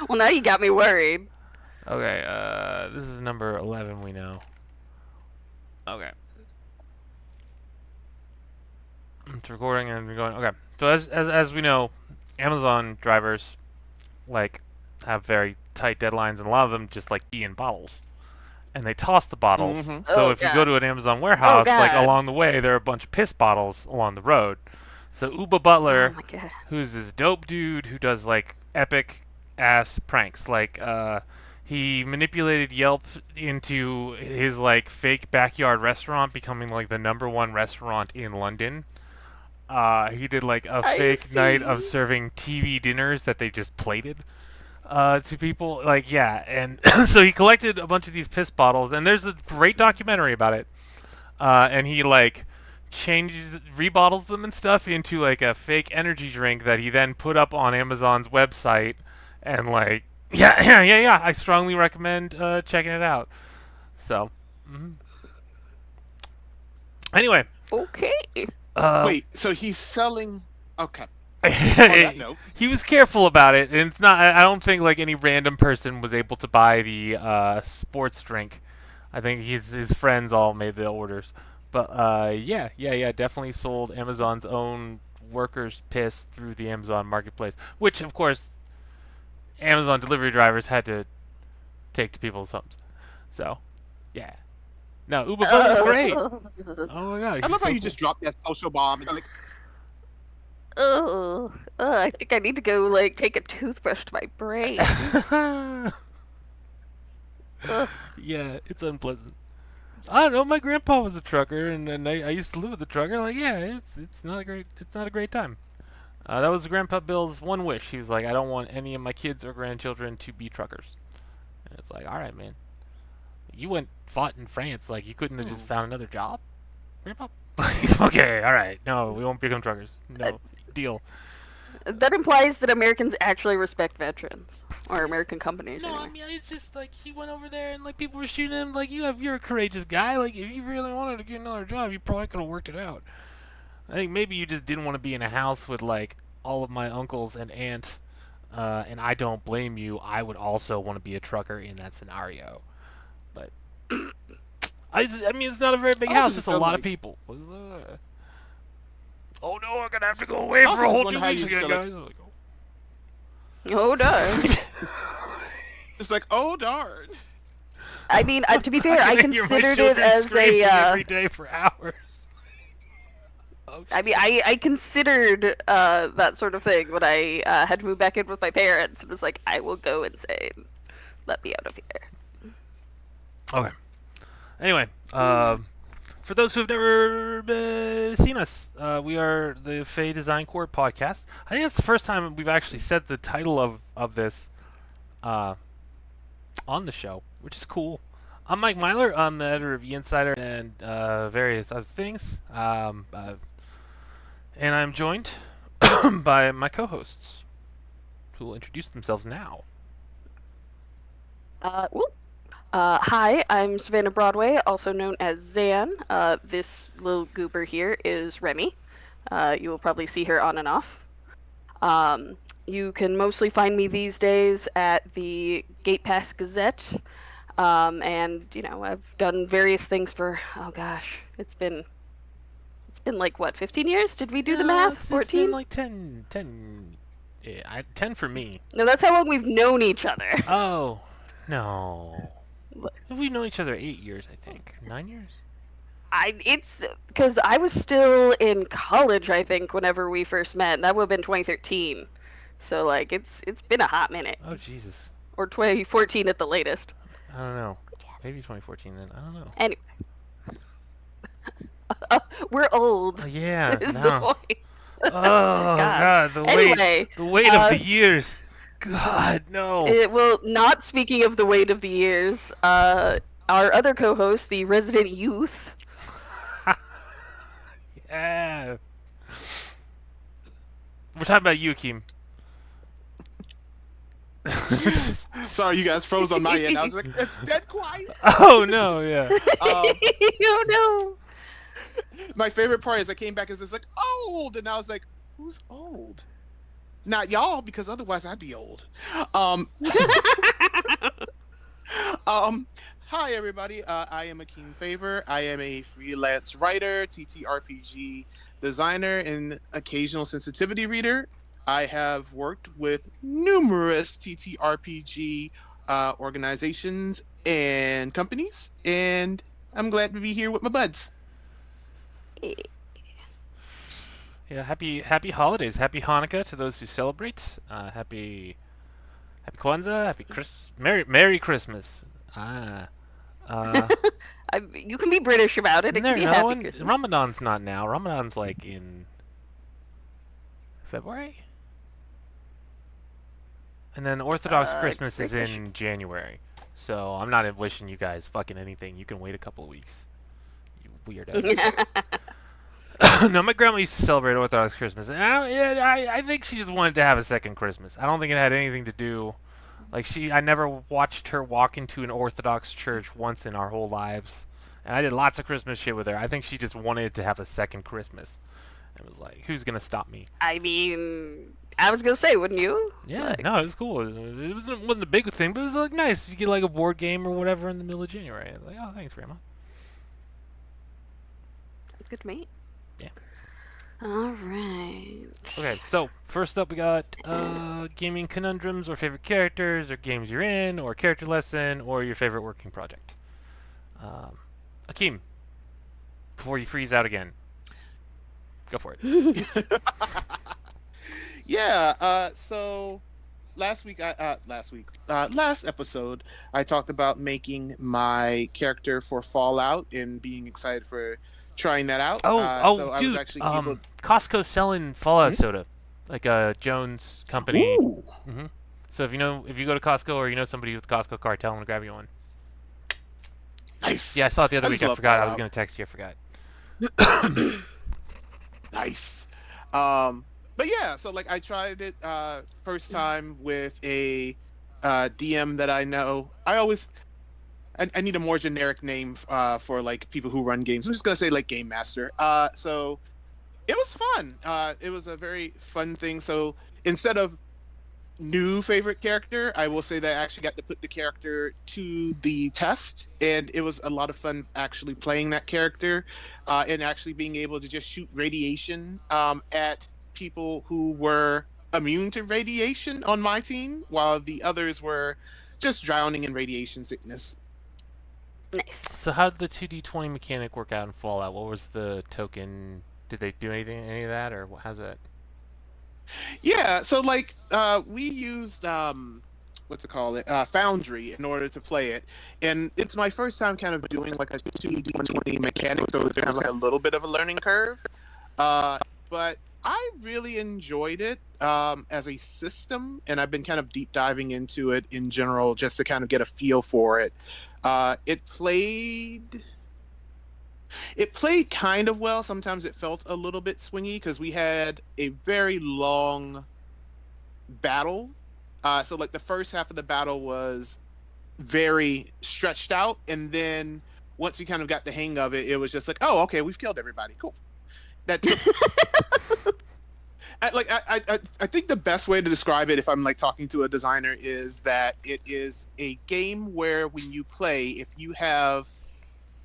Well, now you got me worried. Okay, this is number 11 we know. Okay. It's recording and going. Okay. So as we know, Amazon drivers like have very tight deadlines, and a lot of them just like pee in bottles, and they toss the bottles. Mm-hmm. So Oh if you go god. to an Amazon Oh warehouse, like god. along the way, there are a bunch of piss bottles along the road. So Uba Oh Butler, my god. who's this dope dude who does like epic ass pranks, like he manipulated Yelp into his like fake backyard restaurant becoming like the #1 restaurant in London. He did like a I fake night of see. serving TV dinners that they just plated to people. Like, yeah, and so he collected a bunch of these piss bottles, and there's a great documentary about it. And he like rebottles them and stuff into like a fake energy drink that he then put up on Amazon's website, and like, yeah. I strongly recommend checking it out. So, mhm. Anyway, Okay. uh, Wait, so he's selling. Okay. On that note, he was careful about it, and it's not. I don't think like any random person was able to buy the sports drink. I think his friends all made the orders. But yeah, definitely sold Amazon's own workers' piss through the Amazon marketplace, which of course Amazon delivery drivers had to take to people's homes. So yeah, no, Uber Butler's great. Oh. Oh my god, I he's love how so you cool. just dropped that social bomb and you're like, Oh. I think I need to go like take a toothbrush to my brain. Ugh. Yeah, it's unpleasant. I don't know. My grandpa was a trucker, and I used to live with a trucker. Like, yeah, it's not a great time. That was Grandpa Bill's one wish. He was like, I don't want any of my kids or grandchildren to be truckers. And it's like, all right, man, you went fought in France. Like, you couldn't have just hmm. found another job, Grandpa. Okay, all right, no, we won't become truckers. Uh, No deal. that implies that Americans actually respect veterans, or American companies No, I anyway. mean it's just like he went over there and like people were shooting him. Like you're a courageous guy. Like if you really wanted to get another job, you probably could have worked it out. I think maybe you just didn't want to be in a house with like all of my uncles and aunts, and I don't blame you. I would also want to be a trucker in that scenario, but I mean it's not a very big I also house. Just just a feel lot of like, people. Oh no, I'm gonna have to go away I for also a just whole wonder two how you weeks just again, go like, guys. I'm like, Oh darn. just like, oh darn. I mean, to be I'm fair, not I gonna hear my considered it children as screaming every day for hours. Oh I mean, shit. I considered that sort of thing when I had to move back in with my parents. It was like, I will go insane. Let me out of here. Okay. Anyway, for those who have never seen us, we are the Fey Design Court podcast. I think that's the first time we've actually said the title of this uh, on the show, which is cool. I'm Mike Myler. I'm the editor of The Insider and various other things. And I'm joined by my co-hosts, who will introduce themselves now. Whoop. Hi, I'm Savannah Broadway, also known as Zan. This little goober here is Remy. You will probably see her on and off. Um, you can mostly find me these days at the Gate Pass Gazette. And I've done various things for, oh gosh, it's been like what, 15 years? Did we do the No, math? it's been 14? like 10. Yeah, 10 for me. No, that's how long we've known each other. Oh, no. We've known each other 8 years, I think. 9 years? It's because I was still in college, I think, whenever we first met, and that would have been 2013. So like it's been a hot minute, Oh, Jesus. or 2014 at the latest. I don't know. Maybe 2014 then. I don't know. Anyway, we're old. Oh, yeah, Is the no. point? Oh, God. God, Anyway, the weight of uh, the years. God, no. well, not speaking of the weight of the years, our other co-host, the resident youth. Yeah. We're talking about you, Akeem. Sorry, you guys froze on my end. I was like, it's dead quiet. Oh, no, yeah. Um, Oh no. my favorite part is I came back as this like old, and I was like, who's old? Not y'all, because otherwise I'd be old. Um, um, Hi everybody. I am Akeem Favor. I am a freelance writer, TTRPG designer, and occasional sensitivity reader. I have worked with numerous TTRPG organizations and companies, and I'm glad to be here with my buds. Yeah, happy holidays, happy Hanukkah to those who celebrate. Happy Kwanzaa, Merry Christmas. Ah, uh, You can be British about it. It isn't can there be a another happy one? Christmas. Ramadan's not now. Ramadan's like in February, and then Orthodox Christmas is Great question. in January. So I'm not wishing you guys fucking anything. You can wait a couple of weeks. You weirdos. No, my grandma used to celebrate Orthodox Christmas, and I think she just wanted to have a second Christmas. I don't think it had anything to do. Like I never watched her walk into an Orthodox church once in our whole lives, and I did lots of Christmas shit with her. I think she just wanted to have a second Christmas. It was like, who's gonna stop me? I mean, I was gonna say, wouldn't you? Yeah, Like, no, it was cool. Wasn't a big thing, but it was like nice. You get like a board game or whatever in the middle of January. Like, oh, thanks, Grandma. that's good to me. Yeah. All right. Okay, so first up we got gaming conundrums or favorite characters or games you're in or character lesson or your favorite working project. Um, Akeem, before you freeze out again, go for it. Yeah. So last episode, I talked about making my character for Fallout and being excited for trying that out. So I was Dude, actually able. Costco's selling Fallout Hmm? soda, like a Jones company. Ooh, hmm So if you go to Costco or you know somebody with a Costco card, tell them to grab you one. Yeah, nice. I saw it the other I week. just I love forgot. I was Fallout. gonna text you. I forgot. Nice. Um, but yeah, so like I tried it first time with a DM that I know. I need a more generic name for like people who run games. I'm just gonna say like Game Master. So it was fun. It was a very fun thing. So instead of new favorite character, I will say that I actually got to put the character to the test, and it was a lot of fun actually playing that character, and actually being able to just shoot radiation at people who were immune to radiation on my team, while the others were just drowning in radiation sickness. Nice. So how did the 2d20 mechanic work out in Fallout? What was the token? Did they do any of that, or how's that? Yeah, so like we used what's it called it Foundry in order to play it, and it's my first time kind of doing like a 2D20 mechanic, so it's kind of like a little bit of a learning curve. But I really enjoyed it as a system, and I've been kind of deep diving into it in general just to kind of get a feel for it. It played kind of well. Sometimes it felt a little bit swingy because we had a very long battle. So like the first half of the battle was very stretched out, and then once we kind of got the hang of it, it was just like, oh, okay, we've killed everybody. Cool. That took. I think the best way to describe it, if I'm like talking to a designer, is that it is a game where when you play, if you have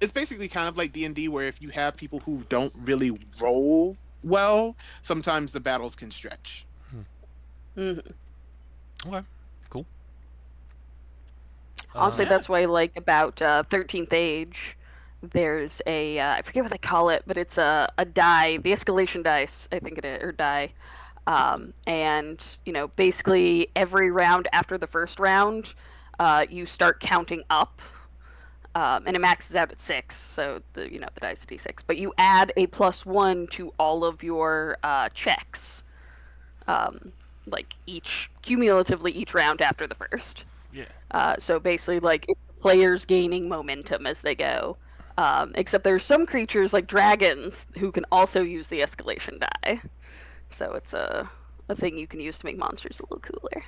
it's basically kind of like D&D where if you have people who don't really roll well, sometimes the battles can stretch. Mhm. Okay, cool. Honestly, Yeah. that's why, like, about 13th Age, there's I forget what they call it, but it's a die, the escalation dice, I think it is, or die. And, basically every round after the first round, you start counting up. And it maxes out at 6, so the dice is d6. But you add a +1 to all of your checks, um, like cumulatively each round after the first. Yeah. So basically, like it's the players gaining momentum as they go. Except there's some creatures like dragons who can also use the escalation die. So it's a thing you can use to make monsters a little cooler.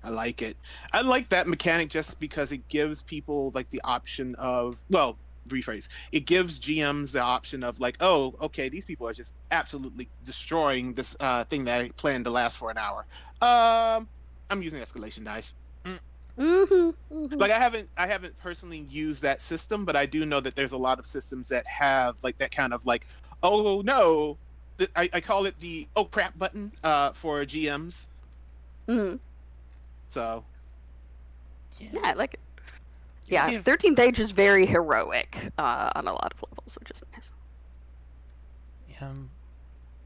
I like it. I like that mechanic just because it gives people like the option of, well, rephrase. It gives GMs the option of like, oh, okay, these people are just absolutely destroying this thing that I planned to last for an hour. I'm using escalation dice. Mm, Mhm. Mhm. Like I haven't personally used that system, but I do know that there's a lot of systems that have like that kind of like, oh no, I call it the oh crap button for GMs. Mhm. So Yeah, yeah, I like it. yeah. Yeah, give 13th Age is very heroic on a lot of levels, which is nice. him.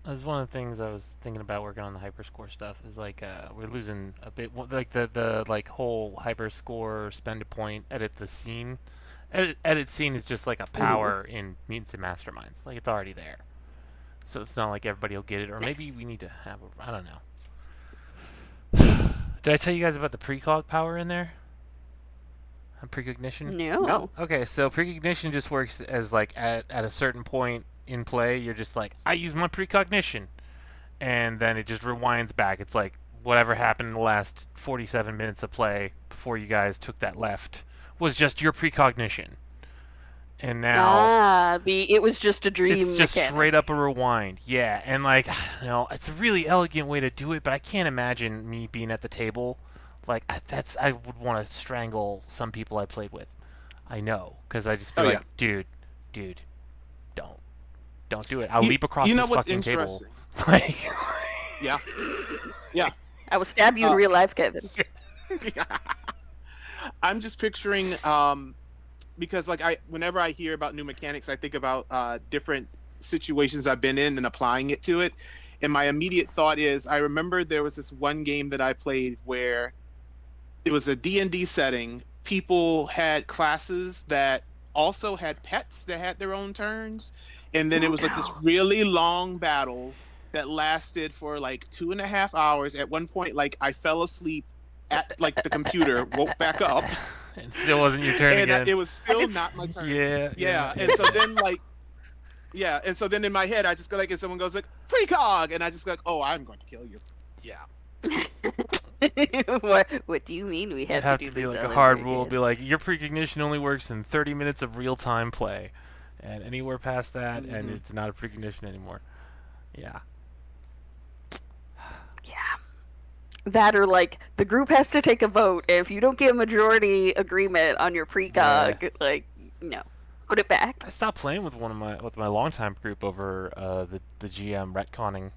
That's one of the things I was thinking about working on the hyperscore stuff. Is like we're losing a bit, like the like whole hyperscore, spend a point, edit the scene. Edit scene is just like a Mhm. power in Mutants and Masterminds. Like it's already there, so it's not like everybody will get it. Or maybe Nice. we need to have. I don't know. Did I tell you guys about the precog power in there? Precognition. No. No. Okay, so precognition just works as like at a certain point in play, you're just like, I use my precognition, and then it just rewinds back. It's like whatever happened in the last 47 minutes of play before you guys took that left was just your precognition, and now The it was just a it's dream just straight mechanic. up a rewind. Yeah, and like it's a really elegant way to do it, but I can't imagine me being at the table. Like I would want to strangle some people I played with. I know, because I just be Oh yeah. like, dude, don't, don't do it. I'll You leap across you know this what's fucking table. interesting? Like, Yeah. Yeah. I will stab you in Uh, real life, Kevin. I'm just picturing because like I whenever I hear about new mechanics, I think about different situations I've been in and applying it to it. And my immediate thought is I remember there was this one game that I played where it was a D&D setting. People had classes that also had pets that had their own turns. And then it Oh was like this no. really long battle that lasted for like 2.5 hours. At one point, like I fell asleep at like the computer, woke back up, it still wasn't your turn and again. it was And still it's not my turn. Yeah, yeah. Yeah. And so then like yeah, and so then in my head I just go like and someone goes like precog and I just go like, oh, I'm going to kill you. Yeah. what do you mean we It'd have to have do to be this like all a over hard rule. Be again? like, your precognition only works in 30 minutes of real time play, and anywhere past that, and Mm-hmm. it's not a precognition anymore. Yeah. Yeah. That or like the group has to take a vote. If you don't get a majority agreement on your Yeah. precog, like no, put it back. I stopped playing with my longtime group over the GM retconning.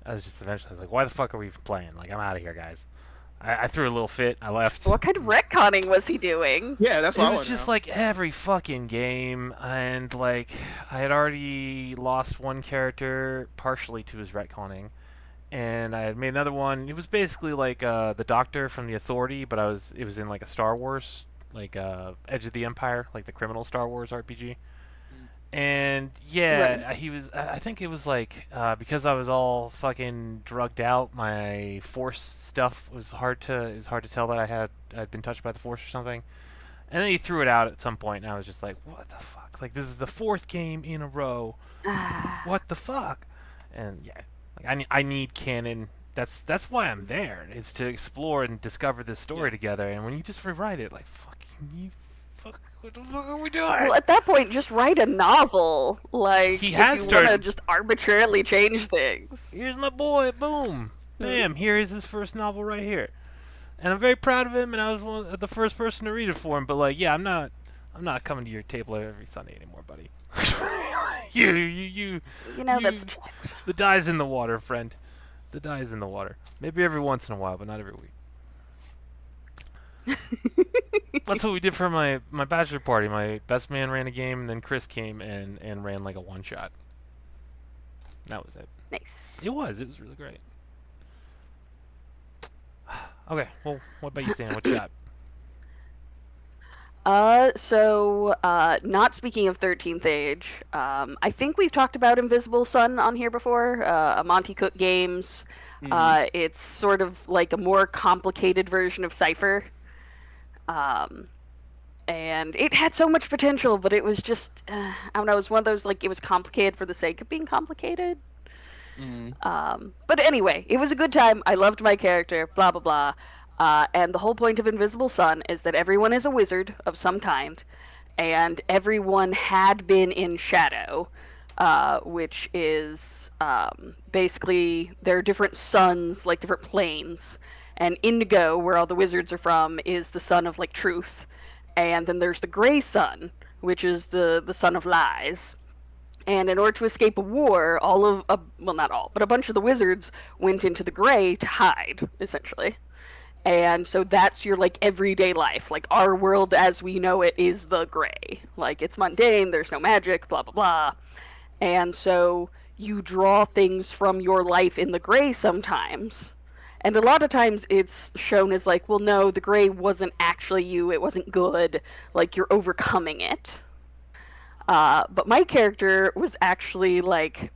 I was just eventually I was like, why the fuck are we even playing? Like, I'm out of here, guys. I threw a little fit. I left. What kind of retconning was he doing? Yeah, that's what It I was want to just know. like every fucking game, and like I had already lost one character partially to his retconning, and I had made another one. It was basically like the Doctor from the Authority, but it was in like a Star Wars, like Edge of the Empire, like the criminal Star Wars RPG. And Right. yeah, he was. I think it was like because I was all fucking drugged out. My force stuff was hard to. It was hard to tell that I'd been touched by the force or something. And then he threw it out at some point, and I was just like, "What the fuck? Like this is the fourth game in a row. What the fuck?" And yeah, like I need canon. That's why I'm there. It's to explore and discover this story Yeah. together. And when you just rewrite it, like fucking you, fuck, what the fuck are we Well, doing? at that point, just write a novel. He Like, if has you want to started. just arbitrarily change things. Here's my boy. Boom. Hmm. Bam. Here is his first novel right here. And I'm very proud of him. And I was the first person to read it for him. But like, yeah, I'm not coming to your table every Sunday anymore, buddy. You, You know, that's you. The dye's in the water, friend. The dye's in the water. Maybe every once in a while, but not every week. That's what we did for my bachelor party. My best man ran a game, and then Chris came and ran like a one shot. That was it. nice. It was. It was really great. Okay. Well, what about you, Stan? What you got? Not speaking of 13th Age, I think we've talked about Invisible Sun on here before, a Monty Cook Games. Mm-hmm. It's sort of like a more complicated version of Cypher. Um, and it had so much potential, but it was just, I don't know, it was one of those, like, it was complicated for the sake of being complicated. Mm-hmm. But anyway, it was a good time. I loved my character, blah, blah, blah. And the whole point of Invisible Sun is that everyone is a wizard of some kind, and everyone had been in shadow, which is basically there are different suns, like different planes. And indigo, where all the wizards are from, is the sun of like truth, and then there's the gray sun, which is the sun of lies. And in order to escape a war, all of well, not all, but a bunch of the wizards went into the gray to hide, essentially. And so that's your like everyday life. Like our world as we know it is the gray. Like it's mundane, there's no magic, blah blah blah. And so you draw things from your life in the gray sometimes. And a lot of times it's shown as like, well, no, the gray wasn't actually you, it wasn't good. Like you're overcoming it. But my character was actually like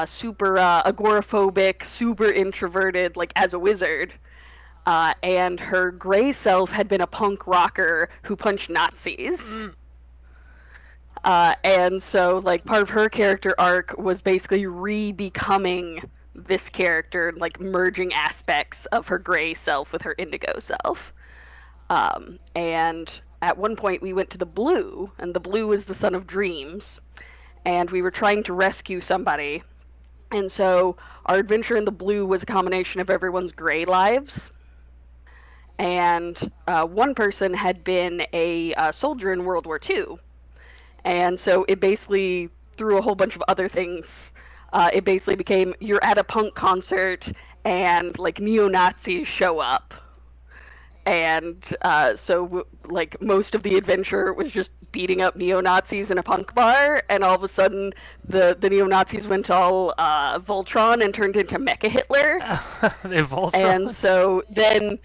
super agoraphobic, super introverted, like as a wizard. And her gray self had been a punk rocker who punched Nazis. And so, like, part of her character arc was basically re-becoming this character, like merging aspects of her gray self with her indigo self. And at one point, we went to the blue, and the blue is the son of dreams, and we were trying to rescue somebody. And so, our adventure in the blue was a combination of everyone's gray lives. And one person had been a soldier in World War II. And so it basically, through a whole bunch of other things, it basically became you're at a punk concert and like neo Nazis show up. And so, like, most of the adventure was just beating up neo Nazis in a punk bar, and all of a sudden, the neo Nazis went all Voltron and turned into Mecha Hitler. They And Voltron. so then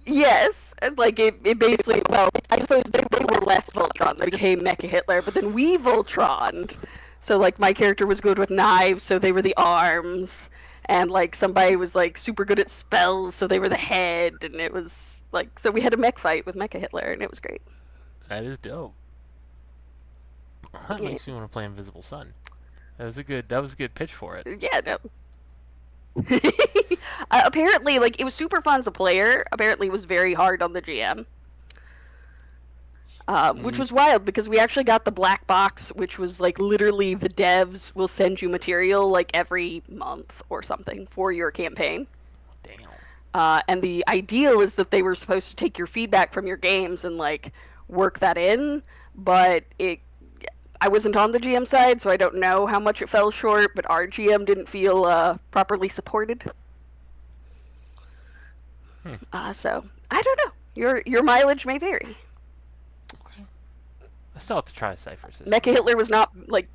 yes, and like it basically, well, I suppose they were less Voltron. They became Mecha Hitler, but then we Voltroned. So like my character was good with knives, so they were the arms, and like somebody was like super good at spells, so they were the head, and it was like so we had a mech fight with Mecha Hitler, and it was great. That is dope. That Yeah, makes me want to play Invisible Sun. That was a good pitch for it. yeah, no. Apparently, like it was super fun as a player. Apparently, it was very hard on the GM. Which was wild because we actually got the black box, which was like literally the devs will send you material like every month or something for your campaign. Damn. And the ideal is that they were supposed to take your feedback from your games and like work that in, but I wasn't on the GM side, so I don't know how much it fell short. But our GM didn't feel properly supported. Hmm. So I don't know. Your mileage may vary. Okay. I still have to try a cipher system. Mecha Hitler was not like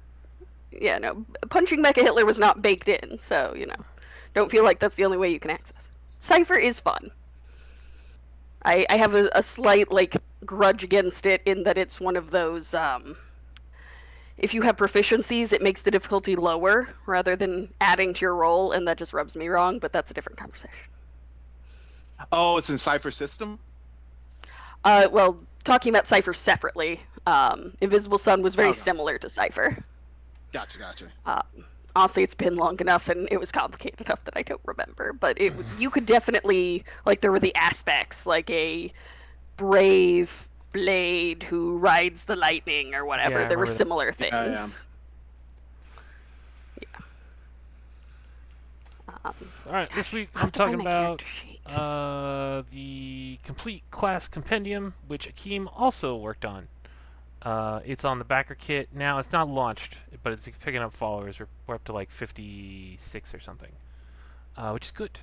yeah, no, punching Mecha Hitler was not baked in, so don't feel like that's the only way you can access. Cipher is fun. I have a slight like grudge against it in that it's one of those. If you have proficiencies, it makes the difficulty lower rather than adding to your roll, and that just rubs me wrong. But that's a different conversation. Oh, it's in Cipher System? Well, talking about Cipher separately, Invisible Sun was very Okay. similar to Cipher. Gotcha. Honestly, it's been long enough and it was complicated enough that I don't remember. But you could definitely like there were the aspects like a brave blade who rides the lightning or whatever. Yeah, I There were remember that. similar things. Yeah. Um, All right, this week I'll I'm have to find talking my about character sheet. the complete class compendium, which Akeem also worked on. It's on the backer kit now. It's not launched, but it's picking up followers. We're up to like 56 or something, which is good.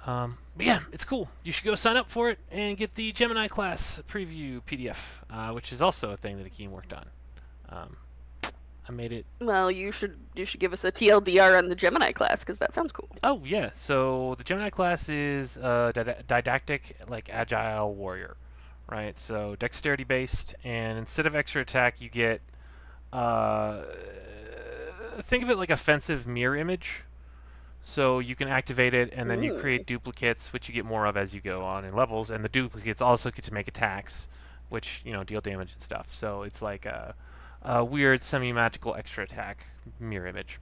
But yeah, it's cool. You should go sign up for it and get the Gemini class preview PDF, which is also a thing that Akeem worked on. I made it. Well, you should give us a TLDR on the Gemini class because that sounds cool. Oh yeah, so the Gemini class is didactic, like agile warrior, right? So dexterity based, and instead of extra attack, you get think of it like offensive mirror image. So you can activate it, and then you create duplicates, which you get more of as you go on in levels, and the duplicates also get to make attacks, which deal damage and stuff. So it's like a weird semi-magical extra attack mirror image.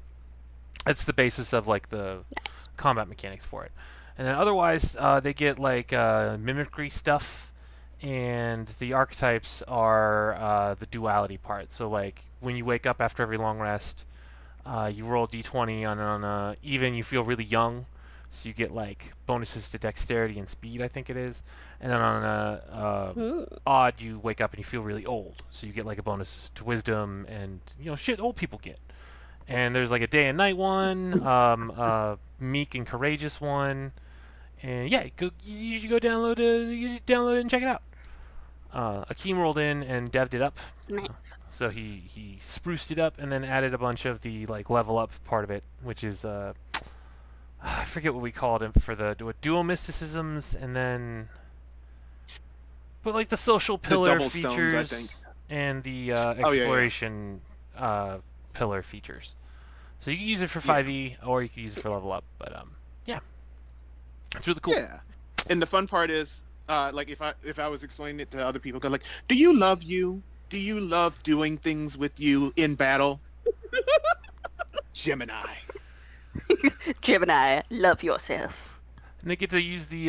That's the basis of like the combat mechanics for it. And then otherwise, they get like mimicry stuff and the archetypes are the duality part. So like when you wake up after every long rest, you roll d20 on a even, you feel really young, so you get like bonuses to dexterity and speed, I think it is. And then on a Hmm. odd, you wake up and you feel really old, so you get like a bonus to wisdom and shit old people get. And there's like a day and night one, meek and courageous one, and yeah, you should go download it and check it out. Akeem rolled in and devved it up. Nice. So he spruced it up and then added a bunch of the like level up part of it, which is I forget what we called it for the dual mysticisms, and then but like the social The pillar double stones, I think. features and the Oh yeah, exploration pillar features. So you can use it for yeah, 5e or you can use it for level up, but yeah, it's really cool. yeah. And the fun part is, like if I was explaining it to other people, go like, do you love you? Do you love doing things with you in battle? Gemini. Gemini, love yourself. And they get to use the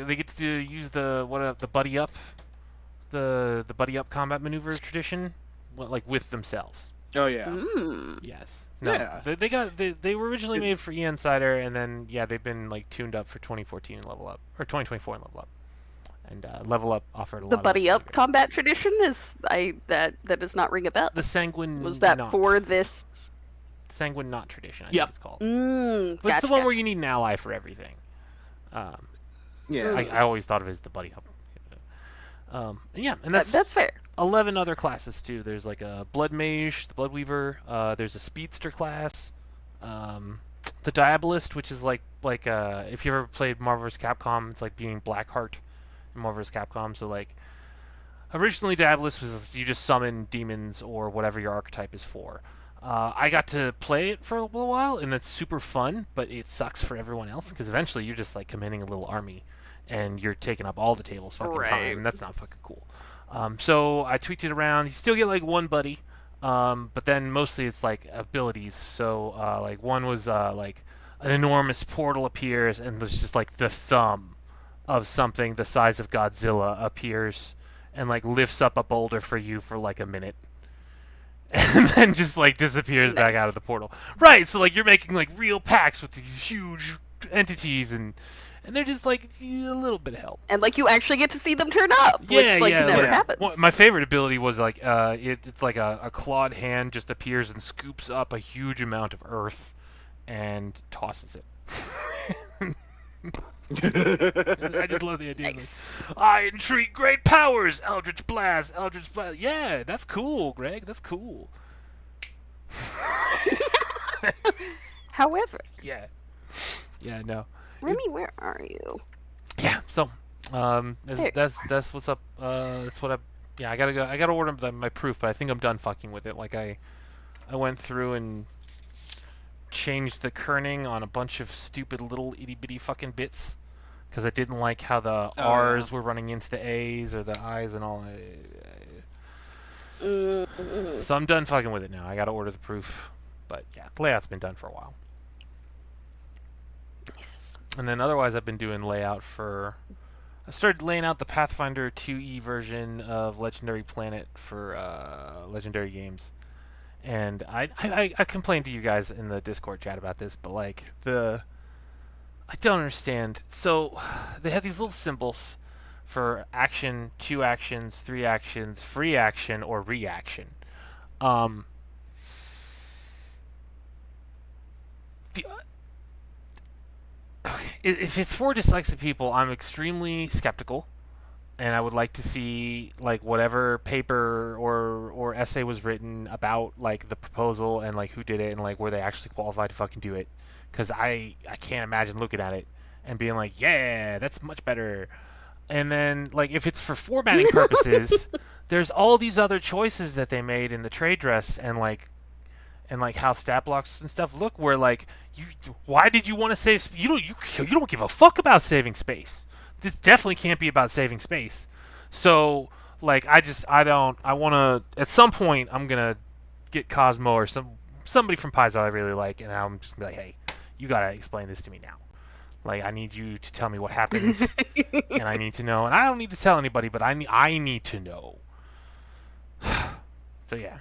they get to use the buddy up, the buddy up combat maneuver tradition, like with themselves. Oh yeah, Hmm. Yes. No. yeah. They were originally It, made for E Insider, and then yeah, they've been like tuned up for 2014 and level up, or 2024 and level up, and level up offered a The lot of buddy really up great. combat tradition is that does not ring a bell. The Was sanguine that knot, for this? sanguine knot tradition, I think yep, it's called. But it's the Gotcha, one where gotcha. you need an ally for everything. Um, yeah. I Mm, always thought of it as the buddy up. And yeah, and that's that's fair. 11 other classes too. There's like a blood mage, the blood weaver. There's a speedster class, um, the diabolist, which is like if you ever played Marvel vs. Capcom, it's like being Blackheart in Marvel vs. Capcom. So like originally diabolist was you just summon demons or whatever your archetype is for. I got to play it for a little while, and it's super fun, but it sucks for everyone else because eventually you're just like commanding a little army, and you're taking up all the table's fucking time, Right. and that's not fucking cool. So I tweaked it around. You still get like one buddy, but then mostly it's like abilities. So like one was like an enormous portal appears, and there's just like the thumb of something the size of Godzilla appears and like lifts up a boulder for you for like a minute. And then just like disappears back out of Nice. the portal. Right, so like you're making like real packs with these huge entities, and they're just like a little bit of help. And like you actually get to see them turn up, Yeah, which like yeah. never Like Yeah. happens. my favorite ability was like it's like a clawed hand just appears and scoops up a huge amount of earth and tosses it. I just love the idea of like, Nice. I entreat great powers, Eldritch Blast, Eldritch Blast. Yeah, that's cool, Greg. That's cool. However, Yeah. Yeah, no. Remy, where are you? Yeah, so There. that's what's up. That's what I. Yeah, I gotta go. I gotta order my proof, but I think I'm done fucking with it. Like I went through and changed the kerning on a bunch of stupid little itty bitty fucking bits because I didn't like how the Oh yeah. R's were running into the A's or the I's and all. Mm-hmm. So I'm done fucking with it now. I gotta order the proof, but yeah, the layout's been done for a while. Nice. And then otherwise, I've been doing layout for. I started laying out the Pathfinder 2e version of Legendary Planet for Legendary Games, and I complained to you guys in the Discord chat about this, but like I don't understand. So they have these little symbols for action, 2 actions, 3 actions, free action, or reaction. Um, the if it's for dyslexic people, I'm extremely skeptical, and I would like to see like whatever paper or essay was written about like the proposal and like who did it and like were they actually qualified to fucking do it, because I can't imagine looking at it and being like, yeah, that's much better. And then like if it's for formatting purposes, there's all these other choices that they made in the trade dress and like how stat blocks and stuff look, where like you why did you want to save you don't give a fuck about saving space. This definitely can't be about saving space. So like I don't I want to at some point I'm going to get Cosmo or somebody from Paizo I really like, and I'm just going to be like, "Hey, you got to explain this to me now." Like, I need you to tell me what happens, and I need to know. And I don't need to tell anybody, but I need to know. So yeah.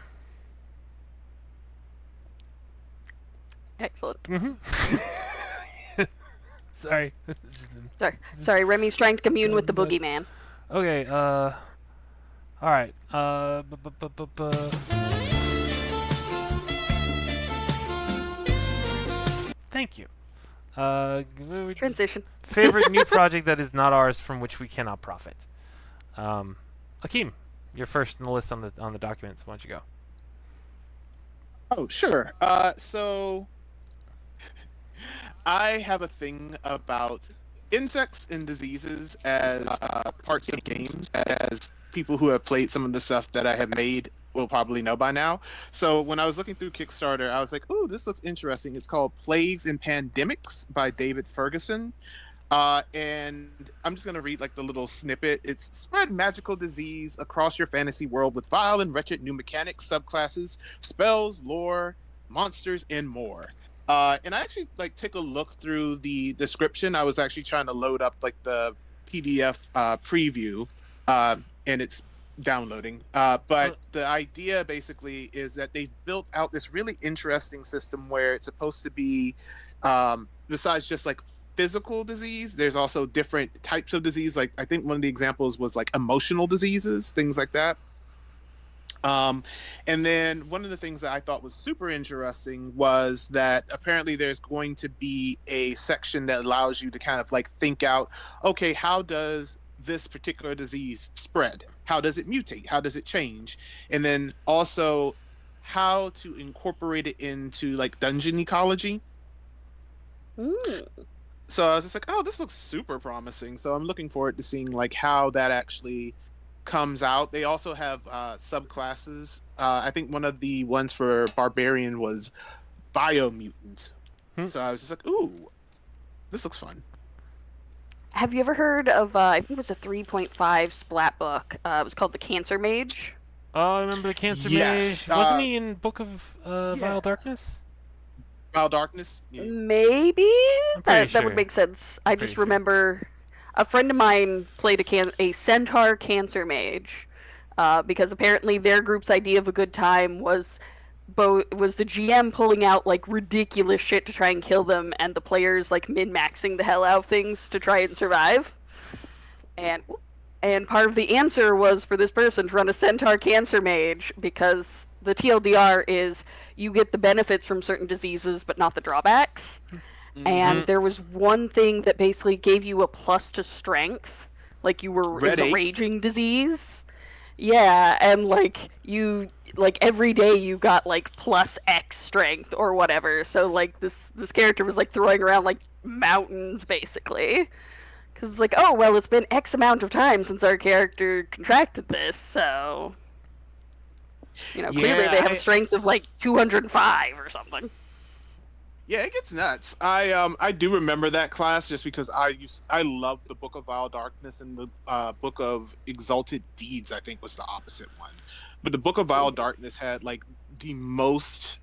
Excellent. Sorry. Sorry. Remy's trying to commune with the Nuts. boogeyman. Okay. All right. Thank you. Transition. Favorite new project that is not ours from which we cannot profit. Akeem, you're first in the list on the documents. Why don't you go? Oh, sure. So I have a thing about insects and diseases as parts of games, as people who have played some of the stuff that I have made will probably know by now. So when I was looking through Kickstarter, I was like, "Ooh, this looks interesting." It's called Plagues and Pandemics by David Ferguson. And I'm just gonna read like the little snippet. It's spread magical disease across your fantasy world with vile and wretched new mechanics, subclasses, spells, lore, monsters, and more. And I actually like take a look through the description. I was actually trying to load up like the PDF preview, and it's downloading. But the idea basically is that they've built out this really interesting system where it's supposed to be, besides just like physical disease, there's also different types of disease. Like I think one of the examples was like emotional diseases, things like that. um, and then one of the things that I thought was super interesting was that apparently there's going to be a section that allows you to kind of like think out, okay, how does this particular disease spread? How does it mutate? How does it change? And then also how to incorporate it into like dungeon ecology. Mm. So I was just like, oh, this looks super promising. So I'm looking forward to seeing like how that actually comes out. They also have subclasses. I think one of the ones for barbarian was biomutant. Hmm. So I was just like, ooh, this looks fun. Have you ever heard of, I think it was a 3.5 splat book. It was called The Cancer Mage. Oh, I remember the Cancer Yes. Mage. Wasn't he in Book of Yeah. Vile Darkness? Vile Darkness. Yeah. Maybe? I'm pretty That would sure. make sense. I Pretty just sure. remember a friend of mine played a centaur cancer mage, because apparently their group's idea of a good time was the GM pulling out like ridiculous shit to try and kill them, and the players like min-maxing the hell out of things to try and survive. And part of the answer was for this person to run a centaur cancer mage, because the TLDR is you get the benefits from certain diseases but not the drawbacks. Mm-hmm. And there was one thing that basically gave you a plus to strength, like it Red was a ache. raging disease. Yeah, and like every day you got like plus X strength or whatever. So like this character was like throwing around like mountains basically. Cuz it's like, "Oh, well, it's been X amount of time since our character contracted this." So, clearly Yeah, they have a strength of like 205 or something. yeah, it gets nuts. I do remember that class just because I loved the Book of Vile Darkness, and the Book of Exalted Deeds I think was the opposite one. But the Book of Vile Darkness had like the most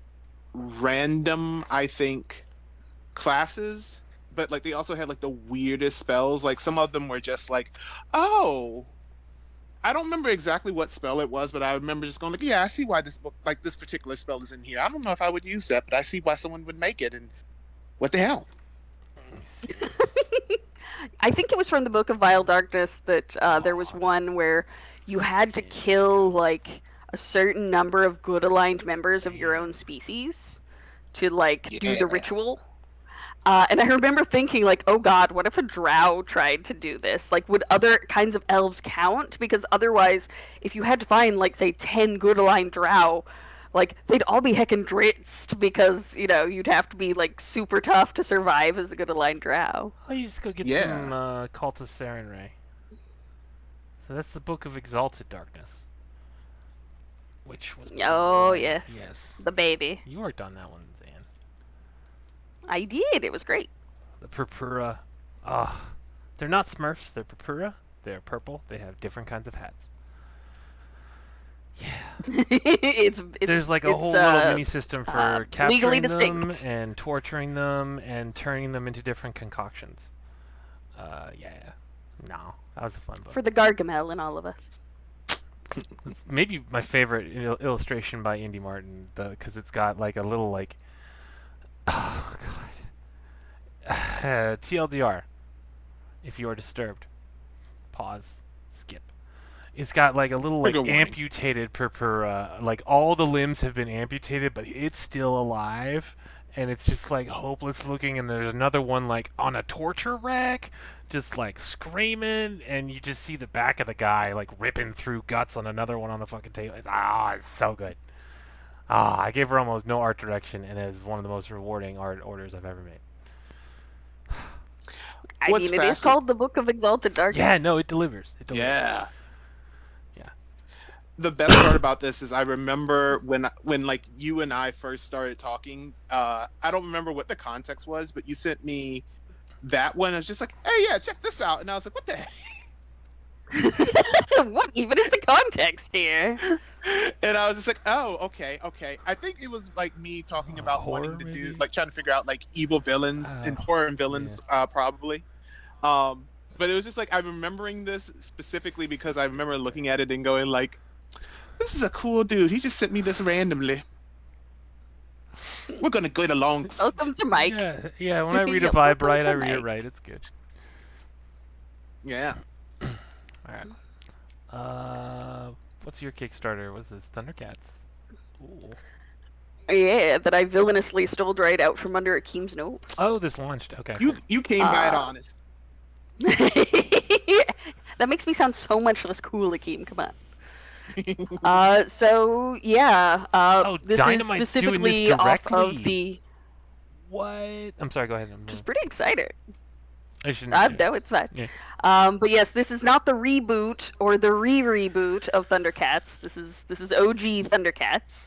random, I think, classes, but like they also had like the weirdest spells. Like some of them were just like, oh, I don't remember exactly what spell it was, but I remember just going like, yeah, I see why this book, like this particular spell is in here. I don't know if I would use that, but I see why someone would make it. And what the hell? I think it was from the Book of Vile Darkness that there was one where you had to kill like a certain number of good aligned members of your own species to like do the Yeah. ritual. And I remember thinking like, oh God, what if a drow tried to do this? Like, would other kinds of elves count? Because otherwise, if you had to find like say 10 good aligned drow, like they'd all be heckin' dritzed because you'd have to be like super tough to survive as a good aligned drow. Oh, you just go get some Yeah. Cult of Sarenrae. So that's the Book of Exalted Darkness, which was my Oh boy. yes, Yes, the baby. you worked on that one, Zan. I did. It was great. The Purpura. Ah, they're not Smurfs. They're Purpura. They're purple. They have different kinds of hats. There's like a it's whole little mini system for legally capturing them distinct. and torturing them and turning them into different concoctions. Yeah. No, that was a fun book. For the Gargamel in all of us. It's maybe my favorite illustration by Andy Martin, because it's got like a little like, oh god, TLDR. If you are disturbed, pause, skip. It's got like a little like Trigger warning. amputated like all the limbs have been amputated, but it's still alive, and it's just like hopeless looking. And there's another one like on a torture rack, just like screaming, and you just see the back of the guy like ripping through guts on another one on the fucking table. It's so good. I gave her almost no art direction, and it is one of the most rewarding art orders I've ever made. I What's mean, it is fascinating? called the Book of Exalted Yeah, Darkness. no, it delivers. It delivers. Yeah. Yeah. The best part about this is I remember when like you and I first started talking. I don't remember what the context was, but you sent me that one. I was just like, hey, yeah, check this out, and I was like, what the heck? What even is the context here? And I was just like, oh, okay, okay. I think it was like me talking about wanting Horror to do maybe. like trying to figure out like evil villains and horror and Yeah. villains, probably. But it was just like I'm remembering this specifically because I remember looking at it and going like, this is a cool dude. He just sent me this randomly. We're gonna get along. Welcome to Mike. Yeah, yeah. When I read a Yeah, vibe welcome right, I to read it Mike. right. It's good. Yeah. All right. Uh, what's your Kickstarter? What's this? Thundercats. Ooh. Yeah, that I villainously stole right out from under Akeem's nose. Oh, this launched. Okay, You cool. you came by it honest. That makes me sound so much less cool, Akeem. Come on. So yeah, Oh, this is Dynamite's doing this specifically off of directly. the. What? I'm sorry. Go ahead. Which is pretty exciting. I shouldn't. Yeah. No, it's fine. Yeah. But yes, this is not the reboot or the re-reboot of Thundercats. This is OG Thundercats.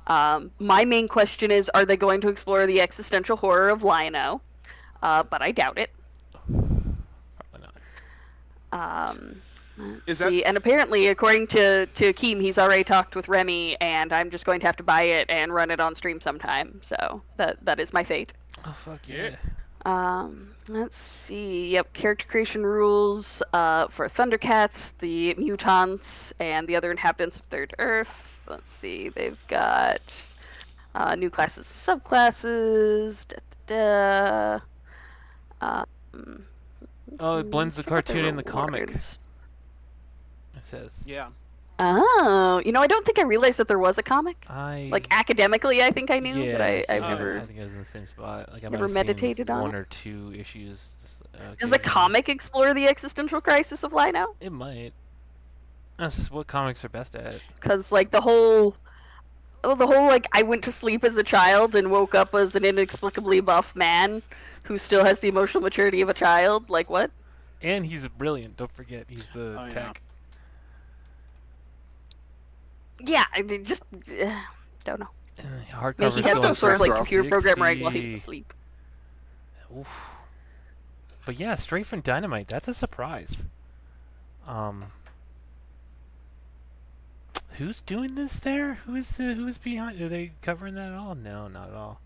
My main question is, are they going to explore the existential horror of Lion-O? But I doubt it. Probably not. Is Let's see. And apparently, according to Akeem, he's already talked with Remy, and I'm just going to have to buy it and run it on stream sometime. So that is my fate. Oh fuck Yeah. yeah. Let's see. Yep, character creation rules for Thundercats, the mutants, and the other inhabitants of Third Earth. Let's see. They've got new classes, subclasses. Da, da, da. Oh, it blends the Check out cartoon and the comic. rewards. It says. Yeah. Oh, I don't think I realized that there was a comic. I. Like academically, I think I knew, but Yeah, I've yeah. never I think I was in the same spot. Like I might never have seen meditated on one it. or two issues. Just, Does the comic explore the existential crisis of Lion-O? It might. That's what comics are best at. Because like the whole like I went to sleep as a child and woke up as an inexplicably buff man who still has the emotional maturity of a child. Like what? And he's brilliant. Don't forget, he's the Oh, yeah. tech. Yeah, I just don't know. Maybe Hardcover's he has going some sort of like for computer programming while 60. he's asleep. Oof. But yeah, straight from Dynamite. That's a surprise. Um, who's doing this there? Who's behind? Are they covering that at all? No, not at all.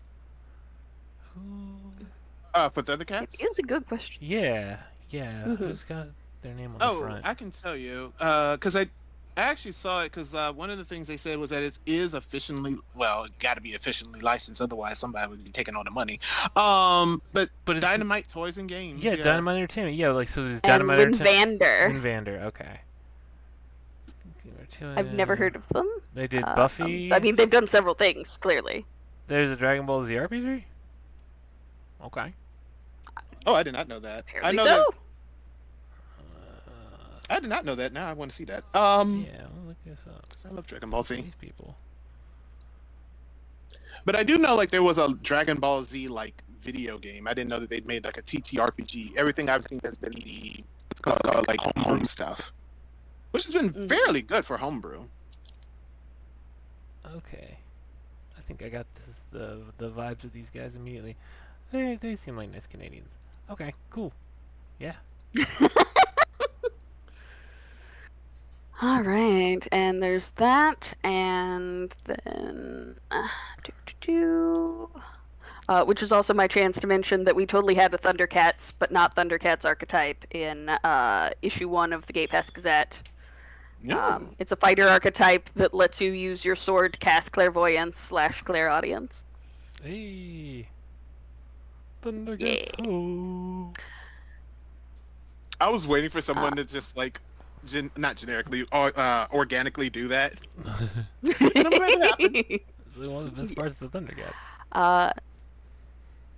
Who? For the other It cats. is a good question. Yeah, yeah. Mhm. Who's got their name on the Oh, front? I can tell you. Because I actually saw it because one of the things they said was that it is officially, well, it got to be officially licensed, otherwise somebody would be taking all the money. But But it's Dynamite Toys and Games. yeah, Dynamite Entertainment. Yeah, like so. There's And Dynamite Win Entertainment. Vander. Win Vander. Okay. I've never heard of them. They did Buffy. I mean, they've done several things, clearly. There's a Dragon Ball Z RPG. Okay. Oh, I did not know that. I Apparently know so. that. I did not know that. Now I want to see that. Yeah, I'll look this up. 'Cause I love Dragon Ball Z. These people. But I do know like there was a Dragon Ball Z like video game. I didn't know that they'd made like a TTRPG. Everything I've seen has been the what's called like homebrew stuff, which has been fairly good for homebrew. Okay. I think I got the vibes of these guys immediately. They seem like nice Canadians. Okay, cool. Yeah. All right, and there's that, and then Which is also my chance to mention that we totally had a Thundercats, but not Thundercats archetype in issue 1 of the Gay Pass Gazette. Ooh. It's a fighter archetype that lets you use your sword to cast clairvoyance / clairaudience. Hey, Thundercats, Yeah. ho! I was waiting for Uh, someone to just like, not generically, organically do that. And I'm glad it happened. It's like one of the best parts of the Thundercats. uh,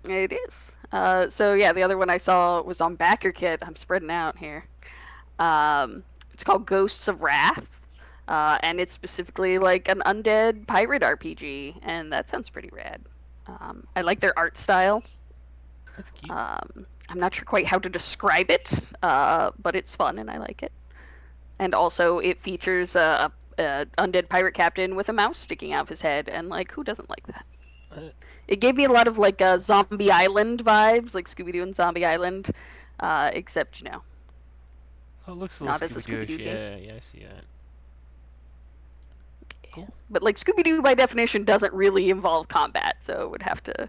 it is. So yeah, the other one I saw was on Backer Kit. I'm spreading out here. It's called Ghosts of Wrath, and it's specifically like an undead pirate RPG, and that sounds pretty rad. I like their art style. That's cute. I'm not sure quite how to describe it, but it's fun and I like it. And also, it features a undead pirate captain with a mouse sticking out of his head, and like, who doesn't like that? Uh, It gave me a lot of like Zombie Island vibes, like Scooby Doo and Zombie Island, except oh, it looks a little not as a Scooby Scooby Dooish. Doo game. Yeah, yeah, I see that. Cool. But like Scooby Doo, by definition, doesn't really involve combat, so it would have to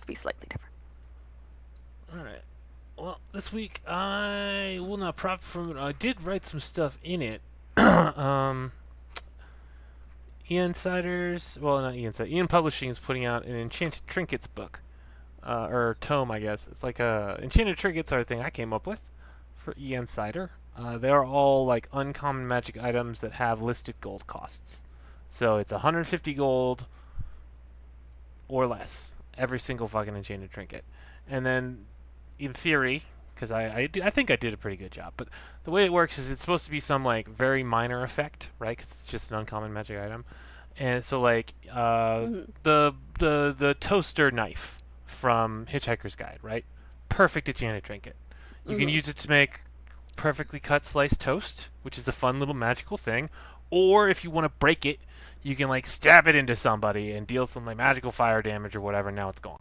be slightly different. All right. Well, this week I will not profit from it. I did write some stuff in it. um, Insiders, well, not Insiders. Ian Publishing is putting out an Enchanted Trinkets book, or tome, I guess. It's like Enchanted Trinkets are a thing I came up with for Insider. They're all like uncommon magic items that have listed gold costs. So it's 150 gold or less every single fucking enchanted trinket. And then, in theory, because I think I did a pretty good job, but the way it works is it's supposed to be some like very minor effect, right? Because it's just an uncommon magic item. And so like Mm-hmm. the toaster knife from Hitchhiker's Guide, right? Perfect enchanted trinket. You can Mm-hmm. use it to make perfectly cut sliced toast, which is a fun little magical thing. Or if you want to break it, you can like stab it into somebody and deal some like magical fire damage or whatever. Now it's gone.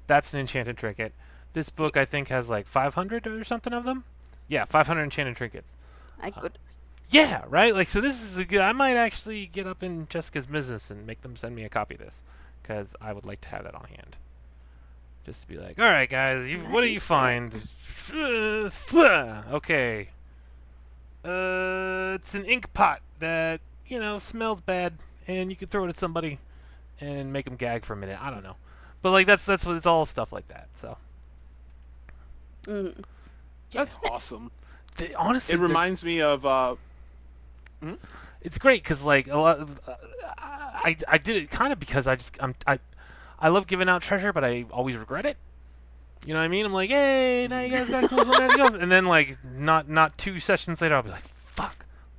That's an enchanted trinket. This book I think has like 500 or something of them. Yeah, 500 enchanted trinkets. I Uh, could. yeah, right. Like so, this is a good. I might actually get up in Jessica's business and make them send me a copy of this because I would like to have that on hand. Just to be like, all right, guys, what do you Nice. find? Okay, it's an ink pot that smells bad, and you can throw it at somebody and make them gag for a minute. I don't know, but like that's what it's all stuff like that. So Mm-hmm. yeah, That's awesome. honestly, It reminds me of hmm? it's great because like a lot. I did it kind of because I love giving out treasure, but I always regret it. You know what I mean? I'm like, hey, now you guys got cool stuff, and then like not 2 sessions later, I'll be like,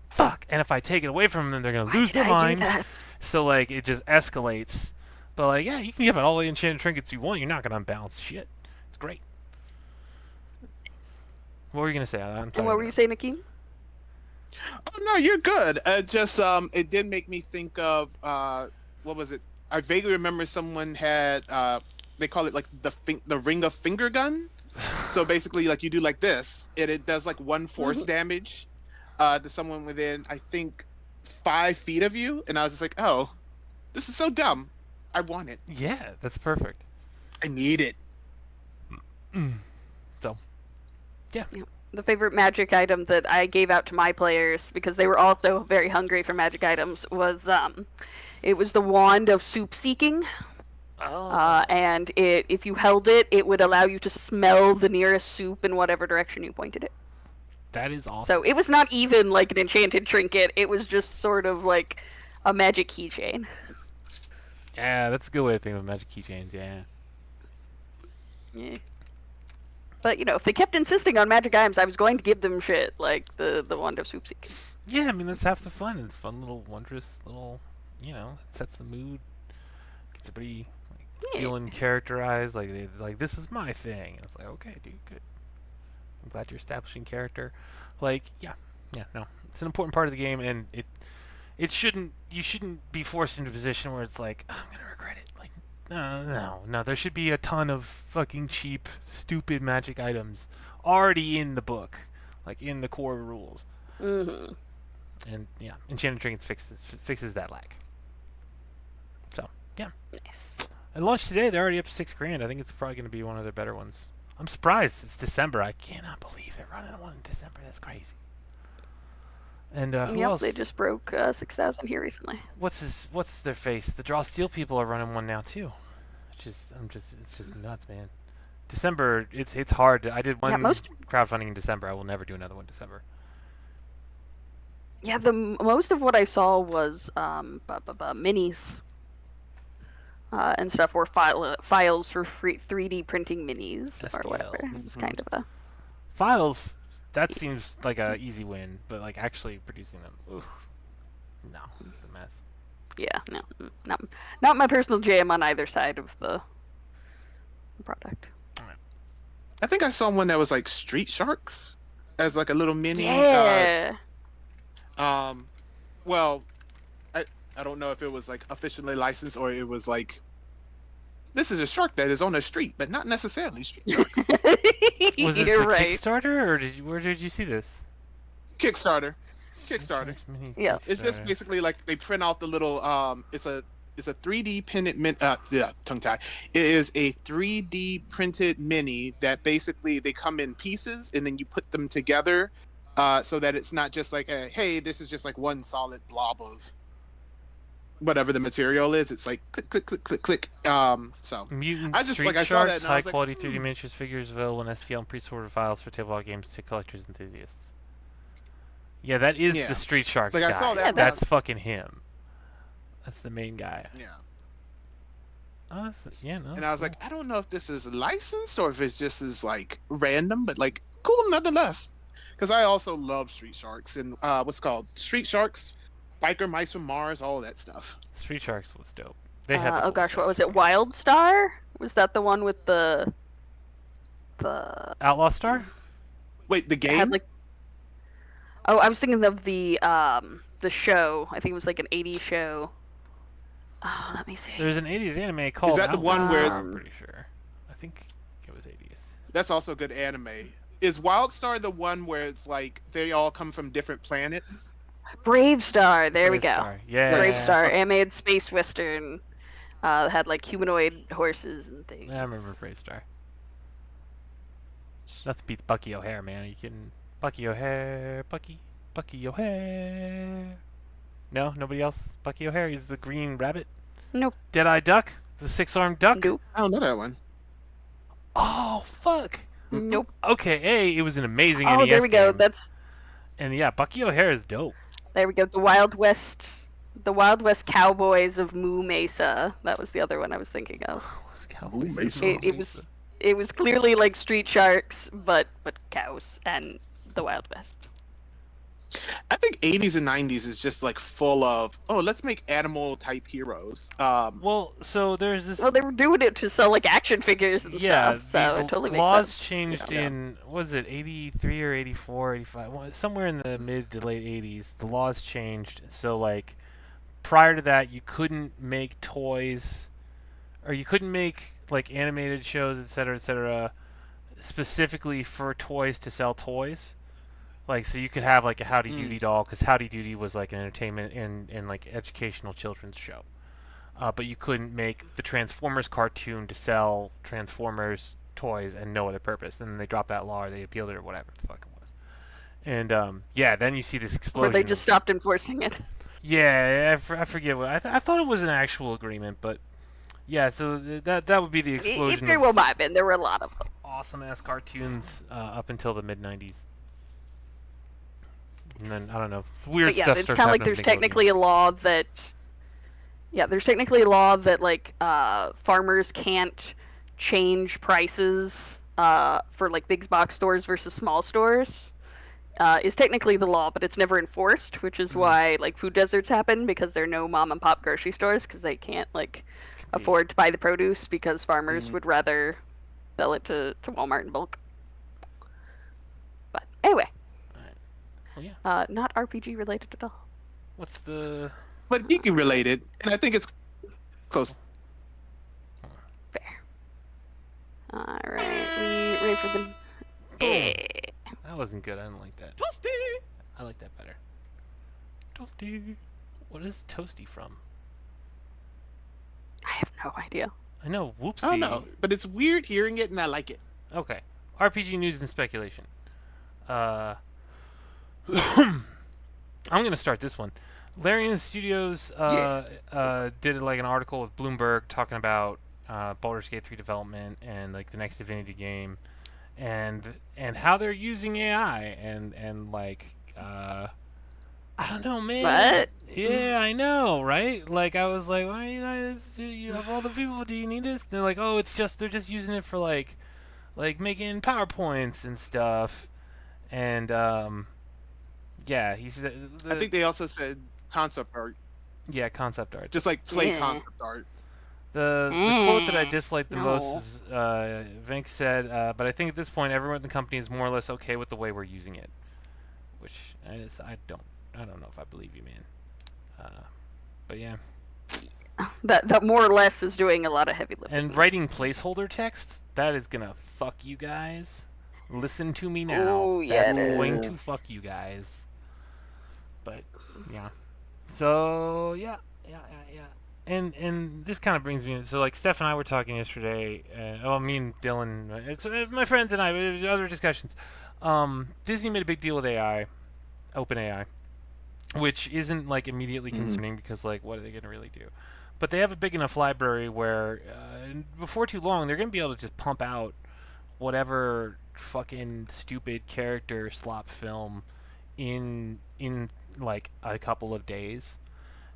fuck, and if I take it away from them, they're gonna Why lose did their I do mind. that? So like it just escalates. But like, yeah, you can give out all the enchanted trinkets you want. You're not gonna unbalance shit. It's great. What were you gonna say? I'm And sorry. what were you saying, Akeem? Oh no, you're good. Just it did make me think of what was it? I vaguely remember someone had they call it like the ring of finger gun. So basically, like you do like this, and it does like one force Mm-hmm. damage to someone within I think 5 feet of you, and I was just like, oh, this is so dumb. I want it. Yeah, that's perfect. I need it. So, yeah. Yeah. The favorite magic item that I gave out to my players because they were also very hungry for magic items was it was the wand of soup seeking. Oh, And if you held it, it would allow you to smell the nearest soup in whatever direction you pointed it. that is awesome. So it was not even like an enchanted trinket. It was just sort of like a magic keychain. Yeah, that's a good way to think of magic keychains. Yeah. Yeah. But if they kept insisting on magic items, I was going to give them shit like the wand of soup seeking. Yeah, I mean that's half the fun. It's fun little wondrous little, it sets the mood, gets everybody like Yeah. feeling characterized. Like this is my thing. And it's like okay, dude, good. I'm glad you're establishing character. Like yeah, no, it's an important part of the game, and it shouldn't you shouldn't be forced into a position where it's like oh, I'm gonna regret it. Like no. There should be a ton of fucking cheap, stupid magic items already in the book, like in the core rules. Mm-hmm. And yeah, Enchanted Trinkets fixes that lack. So yeah, Nice. I launched today. They're already up to $6,000. I think it's probably going to be one of their better ones. I'm surprised. It's December. I cannot believe they're running one in December. That's crazy. And who Yep, else? they just broke 6,000 here recently. What's their face? The Draw Steel people are running one now too. It's just nuts, man. December, it's hard. I did one crowdfunding in December. I will never do another one in December. Yeah, the most of what I saw was minis and stuff, or files for free 3D printing minis or whatever. STLs. It's kind of a Files. That seems like a easy win, but like actually producing them, oof, no, it's a mess. yeah, no, not my personal jam on either side of the product. I think I saw one that was like Street Sharks as like a little mini. Yeah. Well, I don't know if it was like officially licensed or it was like this is a shark that is on the street, but not necessarily Street Sharks. Was this You're a right. Kickstarter or where did you see this? Kickstarter. Yeah. It's just basically like they print out the little it's a 3D printed tongue tie. It is a 3D printed mini that basically they come in pieces and then you put them together so that it's not just like hey, this is just like one solid blob of whatever the material is. It's like click click click click click. So Mutant I just Street like I saw that Sharks, and I high was quality like, 3D miniatures figures available in STL and pre-sorted files for tabletop games to collectors and enthusiasts. Yeah, that is Yeah. the Street Sharks Like, guy. I saw that, Yeah, That's fucking him. That's the main guy. Yeah. Oh, yeah, no. And I was like, I don't know if this is licensed or if it's just as like random, but like cool nonetheless. Because I also love Street Sharks and what's it called Street Sharks, Biker Mice from Mars, all that stuff. Street Sharks was dope. They had the oh cool gosh, stuff. what was it? Wild Star? Was that the one with the Outlaw Star? Wait, the it game? had like Oh, I was thinking of the show. I think it was like an 80s show. Oh, let me see. There's an 80s anime called that the Outlaw one where Star, it's- I'm pretty sure. I think it was 80s. That's also a good anime. Is Wild Star the one where it's like they all come from different planets? Brave Star. There we Brave go. Star. Yeah. Brave Star, animated space western. Had like humanoid horses and things. Yeah, I remember Brave Star. Nothing beats Bucky O'Hare, man. Are you kidding? Bucky O'Hare, Bucky O'Hare. No, nobody else. Bucky O'Hare. He's the green rabbit. Nope. Dead-Eye Duck, the six-armed duck. Nope. I don't know that one. Oh fuck. Nope. Okay, it was an amazing Oh, NES there we go. game. That's And yeah, Bucky O'Hare is dope. there we go. The Wild West Cowboys of Moo Mesa. That was the other one I was thinking of. What's Cowboys? Mesa. It was clearly like Street Sharks, but cows and the Wild West. I think 80s and 90s is just like full of let's make animal type heroes. Well, so there's this. Well, they were doing it to sell like action figures and Yeah, stuff, so these it totally makes laws sense. changed Yeah. in, what is it, 83 or 84, 85, somewhere in the mid to late 80s. The laws changed, so like prior to that, you couldn't make toys, or you couldn't make like animated shows, etc., specifically for toys to sell toys. Like, so you could have like a Howdy Doody doll, because Howdy Doody was like an entertainment and like educational children's show. But you couldn't make the Transformers cartoon to sell Transformers toys and no other purpose. And then they dropped that law, or they appealed it, or whatever the fuck it was. And yeah, then you see this explosion. Or they just stopped enforcing it. Yeah, I forget what I thought it was an actual agreement, but yeah. So that would be the It explosion very well might have been. There were a lot of them. awesome ass cartoons up until the mid '90s. And then I don't know, weird But yeah, stuff it's starts kind of like happening. there's technically a law that. Yeah, there's technically a law that like farmers can't change prices for like big box stores versus small stores. Is technically the law, but it's never enforced, which is why like food deserts happen, because there are no mom and pop grocery stores because they can't like afford to buy the produce because farmers would rather sell it to Walmart in bulk. But anyway, Well, yeah. not RPG related at all. What's the but geeky related, and I think it's close. Fair. All right, we ready for the. That wasn't good. I didn't like that. Toasty. I like that better. Toasty. What is Toasty from? I have no idea. I know. I don't Whoopsie. know, but it's weird hearing it, and I like it. Okay. RPG news and speculation. Uh, I'm gonna start this one. Larian Studios Yeah. did like an article with Bloomberg talking about Baldur's Gate 3 development and like the next Divinity game, and how they're using AI and like I don't know, man. What? Yeah, I know, right? Like I was like, why you guys? You have all the people. Do you need this? And they're like, oh, it's just they're just using it for like making PowerPoints and stuff. And yeah, he said I think they also said concept art, yeah, concept art. just like play Yeah. concept art. The quote that I Mm. disliked the most No. is Vink said, but I think at this point everyone in the company is more or less okay with the way we're using it, which is, I don't know if I believe you, man. But yeah, That more or less is doing a lot of heavy and lifting. writing placeholder text, that is gonna fuck you guys. Listen to me now. Oh yeah, That's it going to is. fuck you guys. But yeah. So and this kind of brings me. So like Steph and I were talking yesterday. Well, me and Dylan, it's my friends and I, other discussions. Disney made a big deal with AI, OpenAI, which isn't like immediately Mhm. concerning because like what are they going to really do? But they have a big enough library where before too long they're going to be able to just pump out whatever fucking stupid character slop film in like a couple of days.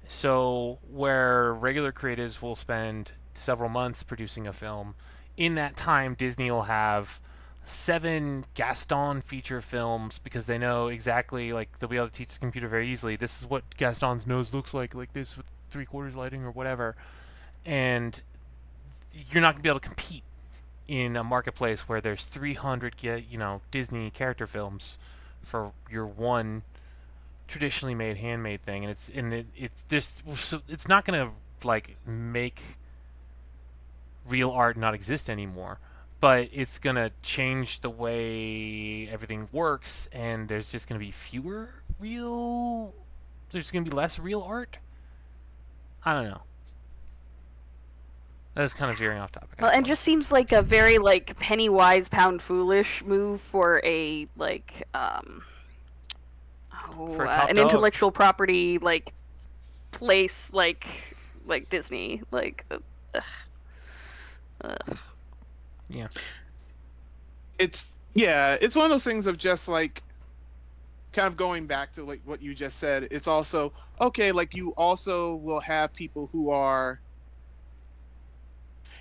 So where regular creatives will spend several months producing a film, in that time Disney will have 7 Gaston feature films because they know exactly like they'll be able to teach the computer very easily. This is what Gaston's nose looks like this with 3/4 lighting or whatever, and you're not gonna be able to compete in a marketplace where there's 300 Disney character films for your one traditionally made handmade thing, and it's just so it's not gonna like make real art not exist anymore, but it's gonna change the way everything works, and there's just gonna be fewer real. There's gonna be less real art. I don't know. That's kind of veering off topic. I Well, and apologize. just seems like a very like penny wise pound foolish move for a like For a top an dog. intellectual property like place like Disney like ugh. Yeah. It's one of those things of just like kind of going back to like what you just said. It's also okay, like you also will have people who are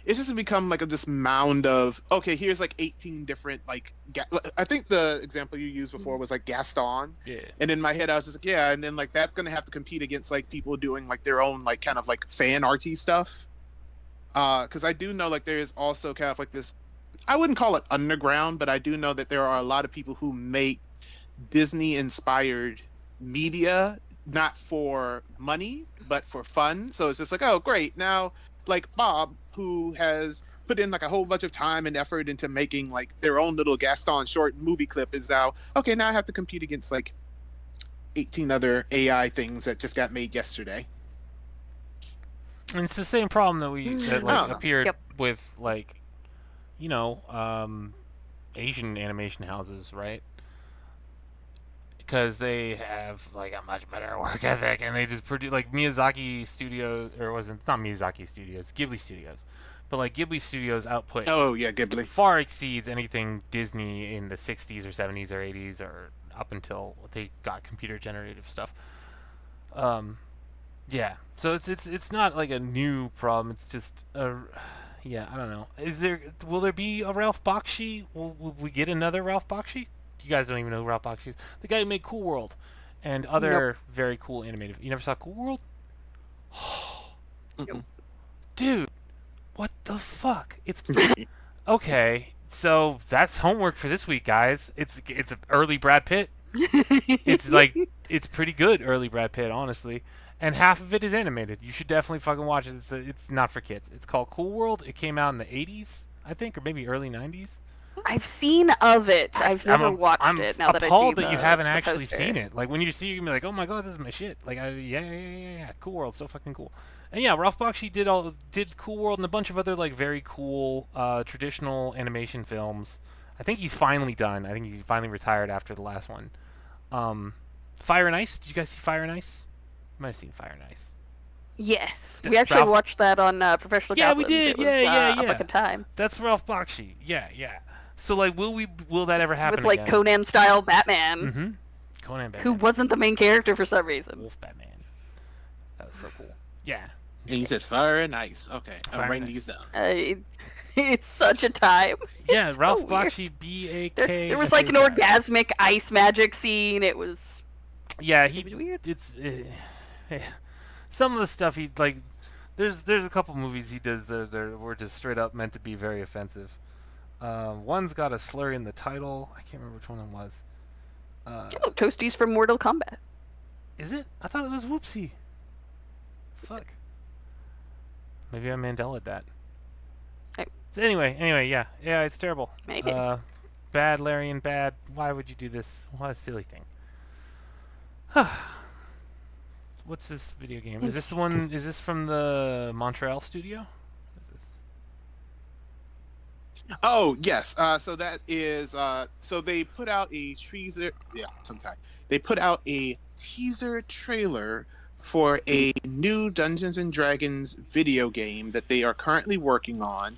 it's just become like this mound of okay, here's like 18 different I think the example you used before was like Gaston, Yeah. and in my head I was just like yeah, and then like that's gonna have to compete against like people doing like their own like kind of like fan arty stuff. Because I do know like there is also kind of like this, I wouldn't call it underground, but I do know that there are a lot of people who make Disney inspired media, not for money, but for fun. So it's just like, oh, great. Now, like Bob, who has put in like a whole bunch of time and effort into making like their own little Gaston short movie clip, is now, okay, now I have to compete against like 18 other AI things that just got made yesterday. And it's the same problem that I like don't know. appeared Yep. with like you know Asian animation houses, right? Because they have like a much better work ethic, and they just produce like Miyazaki Studios, or was it not Miyazaki Studios, Ghibli Studios, but like Ghibli Studios output Oh, yeah, Ghibli. far exceeds anything Disney in the 60s or 70s or 80s or up until they got computer generative stuff. Um, yeah, so it's not like a new problem. It's just a yeah. I don't know. Will there be a Ralph Bakshi? Will we get another Ralph Bakshi? You guys don't even know who Ralph Bakshi is. The guy who made Cool World and Nope. other very cool animated. You never saw Cool World, Nope. Mm-mm. dude? What the fuck? It's okay. So that's homework for this week, guys. It's early Brad Pitt. It's like it's pretty good early Brad Pitt, honestly. And half of it is animated. You should definitely fucking watch it. It's not for kids. It's called Cool World. It came out in the 80s, I think, or maybe early 90s. I've seen of it. I've never watched I'm it. Now that I see appalled that you haven't the actually poster. seen it. Like when you see it, you can be like, oh my god, this is my shit. Like yeah, Cool World, so fucking cool. And yeah, Ralph Bakshi did Cool World and a bunch of other like very cool traditional animation films. I think he's finally done. I think he's finally retired after the last one. Um, Fire and Ice. Did you guys see Fire and Ice? You might have seen Fire and Ice. Yes, we actually Ralph. watched that on Professional Yeah, we Goblins. did. It was a Yeah. fucking time That's Ralph Bakshi. Yeah. So like, will that ever with happen like again? Conan style Batman, Mm-hmm. Conan who Batman. wasn't the main character for some reason. Wolf Batman. That was so cool. Yeah. And you said fire and ice. Okay, I'm Fire and writing these Ice. down. It, it's such a time. Yeah, It's so Ralph weird. Bakshi, There was like an Bakshi. orgasmic ice magic scene. Yeah, It was weird. it's some of the stuff he like. There's a couple movies he does that were just straight up meant to be very offensive. One's got a slur in the title. I can't remember which one it was. Oh, Toasties from Mortal Kombat. Is it? I thought it was Whoopsie. Fuck. Maybe I Mandela'd that. I- So anyway, yeah, it's terrible. Maybe. Bad, Larian, bad. Why would you do this? What a silly thing. What's this video game? Is this the one? Is this from the Montreal studio? What is this? Oh yes. So that is. So they put out a teaser. Yeah, sometime they put out a teaser trailer for a new Dungeons and Dragons video game that they are currently working on.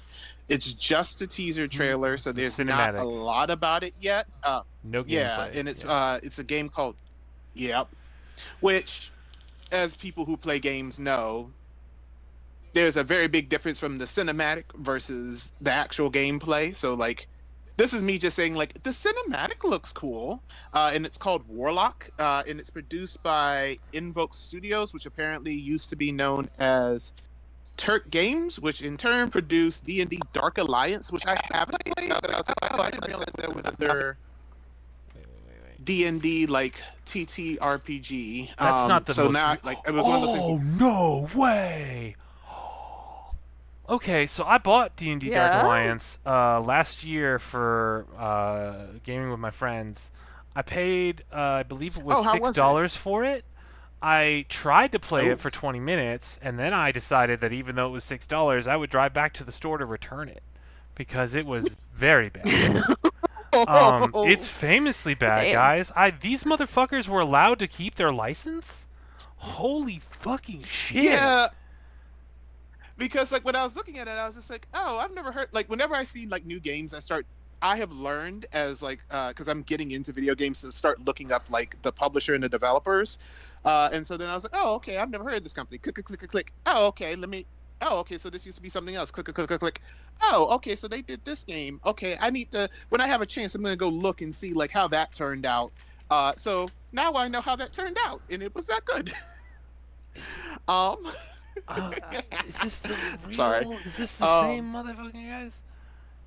It's just a teaser trailer, so It's a there's not a cinematic. lot about it yet. No Yeah, gameplay. and it's Yeah. it's a game called Yep, which, as people who play games know, there's a very big difference from the cinematic versus the actual gameplay. So like, this is me just saying like the cinematic looks cool, and it's called Warlock, and it's produced by Invoke Studios, which apparently used to be known as Turk Games, which in turn produced D&D Dark Alliance, which I haven't played. But I was like, oh, I didn't realize there was another Wait. D&D like TTRPG. That's not the So most. now like it was one of those Oh things. no way! Okay, so I bought D&D Dark Yeah. Alliance last year for gaming with my friends. I paid, I believe it was Oh, how was it? $6 for it. I tried to play Oh. it for 20 minutes, and then I decided that even though it was $6, I would drive back to the store to return it because it was very bad. It's famously bad, Damn. guys. These motherfuckers were allowed to keep their license. Holy fucking shit! Yeah, because like when I was looking at it, I was just like, oh, I've never heard. Like whenever I see like new games, I have learned as like because I'm getting into video games to start looking up like the publisher and the developers, and so then I was like, oh, okay, I've never heard of this company. Click, click, click, click, click. Oh, okay, let me. Oh, okay, so this used to be something else. Click, click, click, click, click. Oh, okay, so they did this game. Okay, I need to. When I have a chance, I'm gonna go look and see like how that turned out. So now I know how that turned out, and it was that good. um. Is this the real? Sorry. Is this the same motherfucking guys?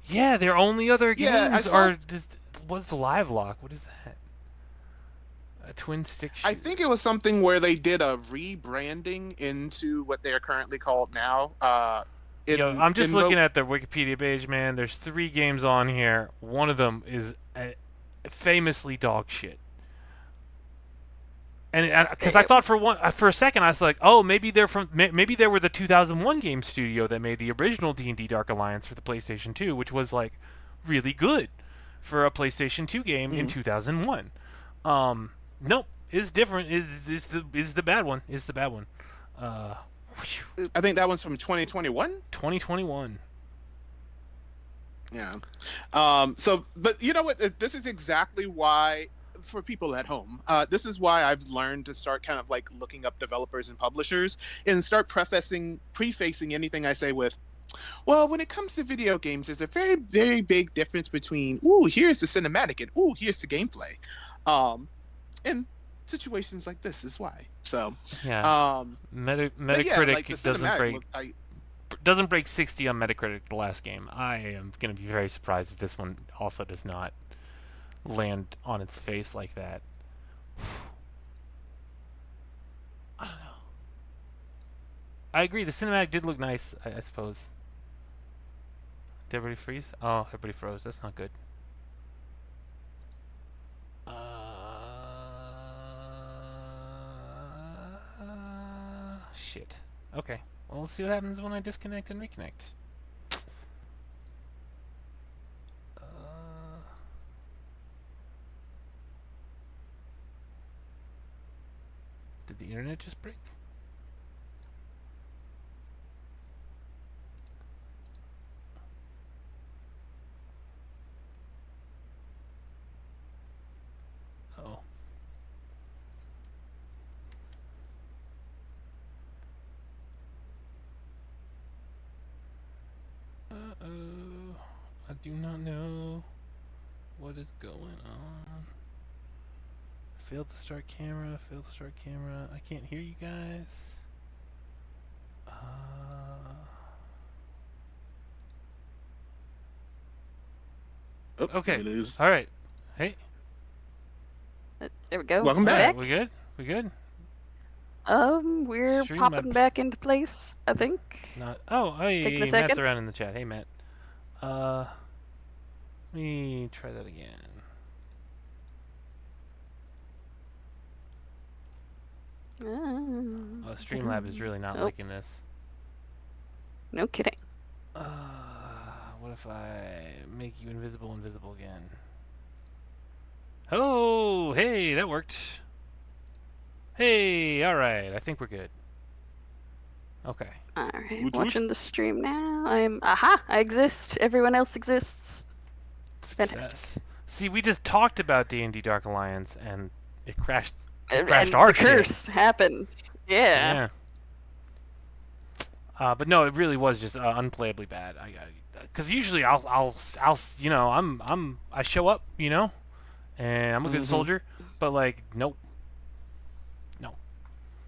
Yeah, their only other Yeah, I games saw- are. What's Live Lock? What is that? A twin stick shooter. I think it was something where they did a rebranding into what they are currently called now. I'm just looking at their Wikipedia page, man. There's 3 games on here. One of them is famously dog shit. And because I thought for a second I was like, oh, maybe maybe they were the 2001 game studio that made the original D&D Dark Alliance for the PlayStation 2, which was like really good for a PlayStation 2 game in 2001. Nope, it's different. Is the bad one? Is the bad one? I think that one's from 2021. 2021. Yeah. So, but you know what? This is exactly why, for people at home, this is why I've learned to start kind of like looking up developers and publishers and start prefacing anything I say with, well, when it comes to video games, there's a very, very big difference between, ooh, here's the cinematic and ooh, here's the gameplay. And situations like this is why. So, Yeah. but yeah, Metacritic like the cinematic doesn't break 60 on Metacritic the last game. I am going to be very surprised if this one also does not land on its face like that. I don't know. I agree. The cinematic did look nice, I suppose. Did everybody freeze? Oh, everybody froze. That's not good. Shit. Okay. Well, let's see what happens when I disconnect and reconnect. Did the internet just break? Oh. Uh-oh. I do not know what is going on. Failed to start camera, failed to start camera. I can't hear you guys. Oh, Okay. it is. All right. Hey. There we go. Welcome We're back. We good? We good? We're Stream popping up. back into place, I think. Not. Oh, Taking a hey, Matt's second. around in the chat. Hey, Matt. Let me try that again. Oh, Streamlab is really not Nope. liking this. No kidding. What if I make you invisible again? Oh, hey, that worked. Hey, all right. I think we're good. Okay. All right, Woot woot. watching the stream now. I exist. Everyone else exists. Fantastic. Success. See, we just talked about D&D Dark Alliance, and it crashed. And Crashed our the shit. curse happened. Yeah. But no, it really was just unplayably bad. Because usually I'll you know I show up, you know, and I'm a good soldier. But like nope, no.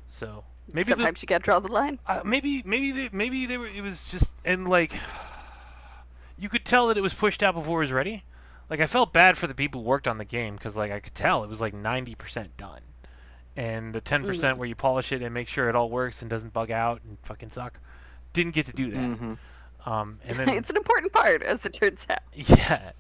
So maybe Sometimes you gotta draw the line. maybe they were. It was just and like you could tell that it was pushed out before it was ready. Like I felt bad for the people who worked on the game because like I could tell it was like 90% done, and the 10% where you polish it and make sure it all works and doesn't bug out and fucking suck, didn't get to do that. And then It's an important part, as it turns out. yeah.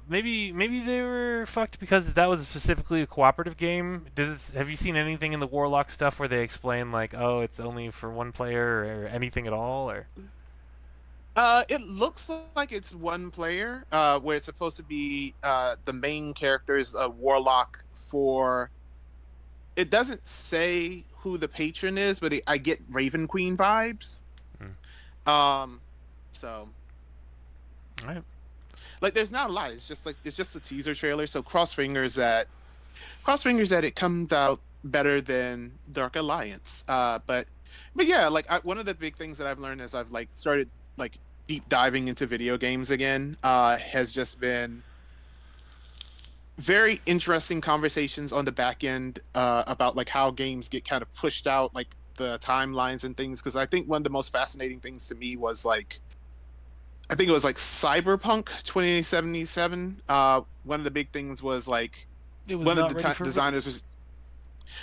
Maybe they were fucked because that was specifically a cooperative game. Have you seen anything in the Warlock stuff where they explain like, oh, it's only for one player or anything at all? Or It looks like it's one player, where it's supposed to be the main character's a warlock for. It doesn't say who the patron is, but I get Raven Queen vibes. So all right. like, there's not a lot. It's just a teaser trailer. So cross fingers that it comes out better than Dark Alliance. But yeah, like one of the big things that I've learned as I've like started like deep diving into video games again, has just been very interesting conversations on the back end, about like how games get kind of pushed out, like the timelines and things. Because I think one of the most fascinating things to me was like, I think it was like Cyberpunk 2077. One of the big things was like It was one of not the ready for designers was.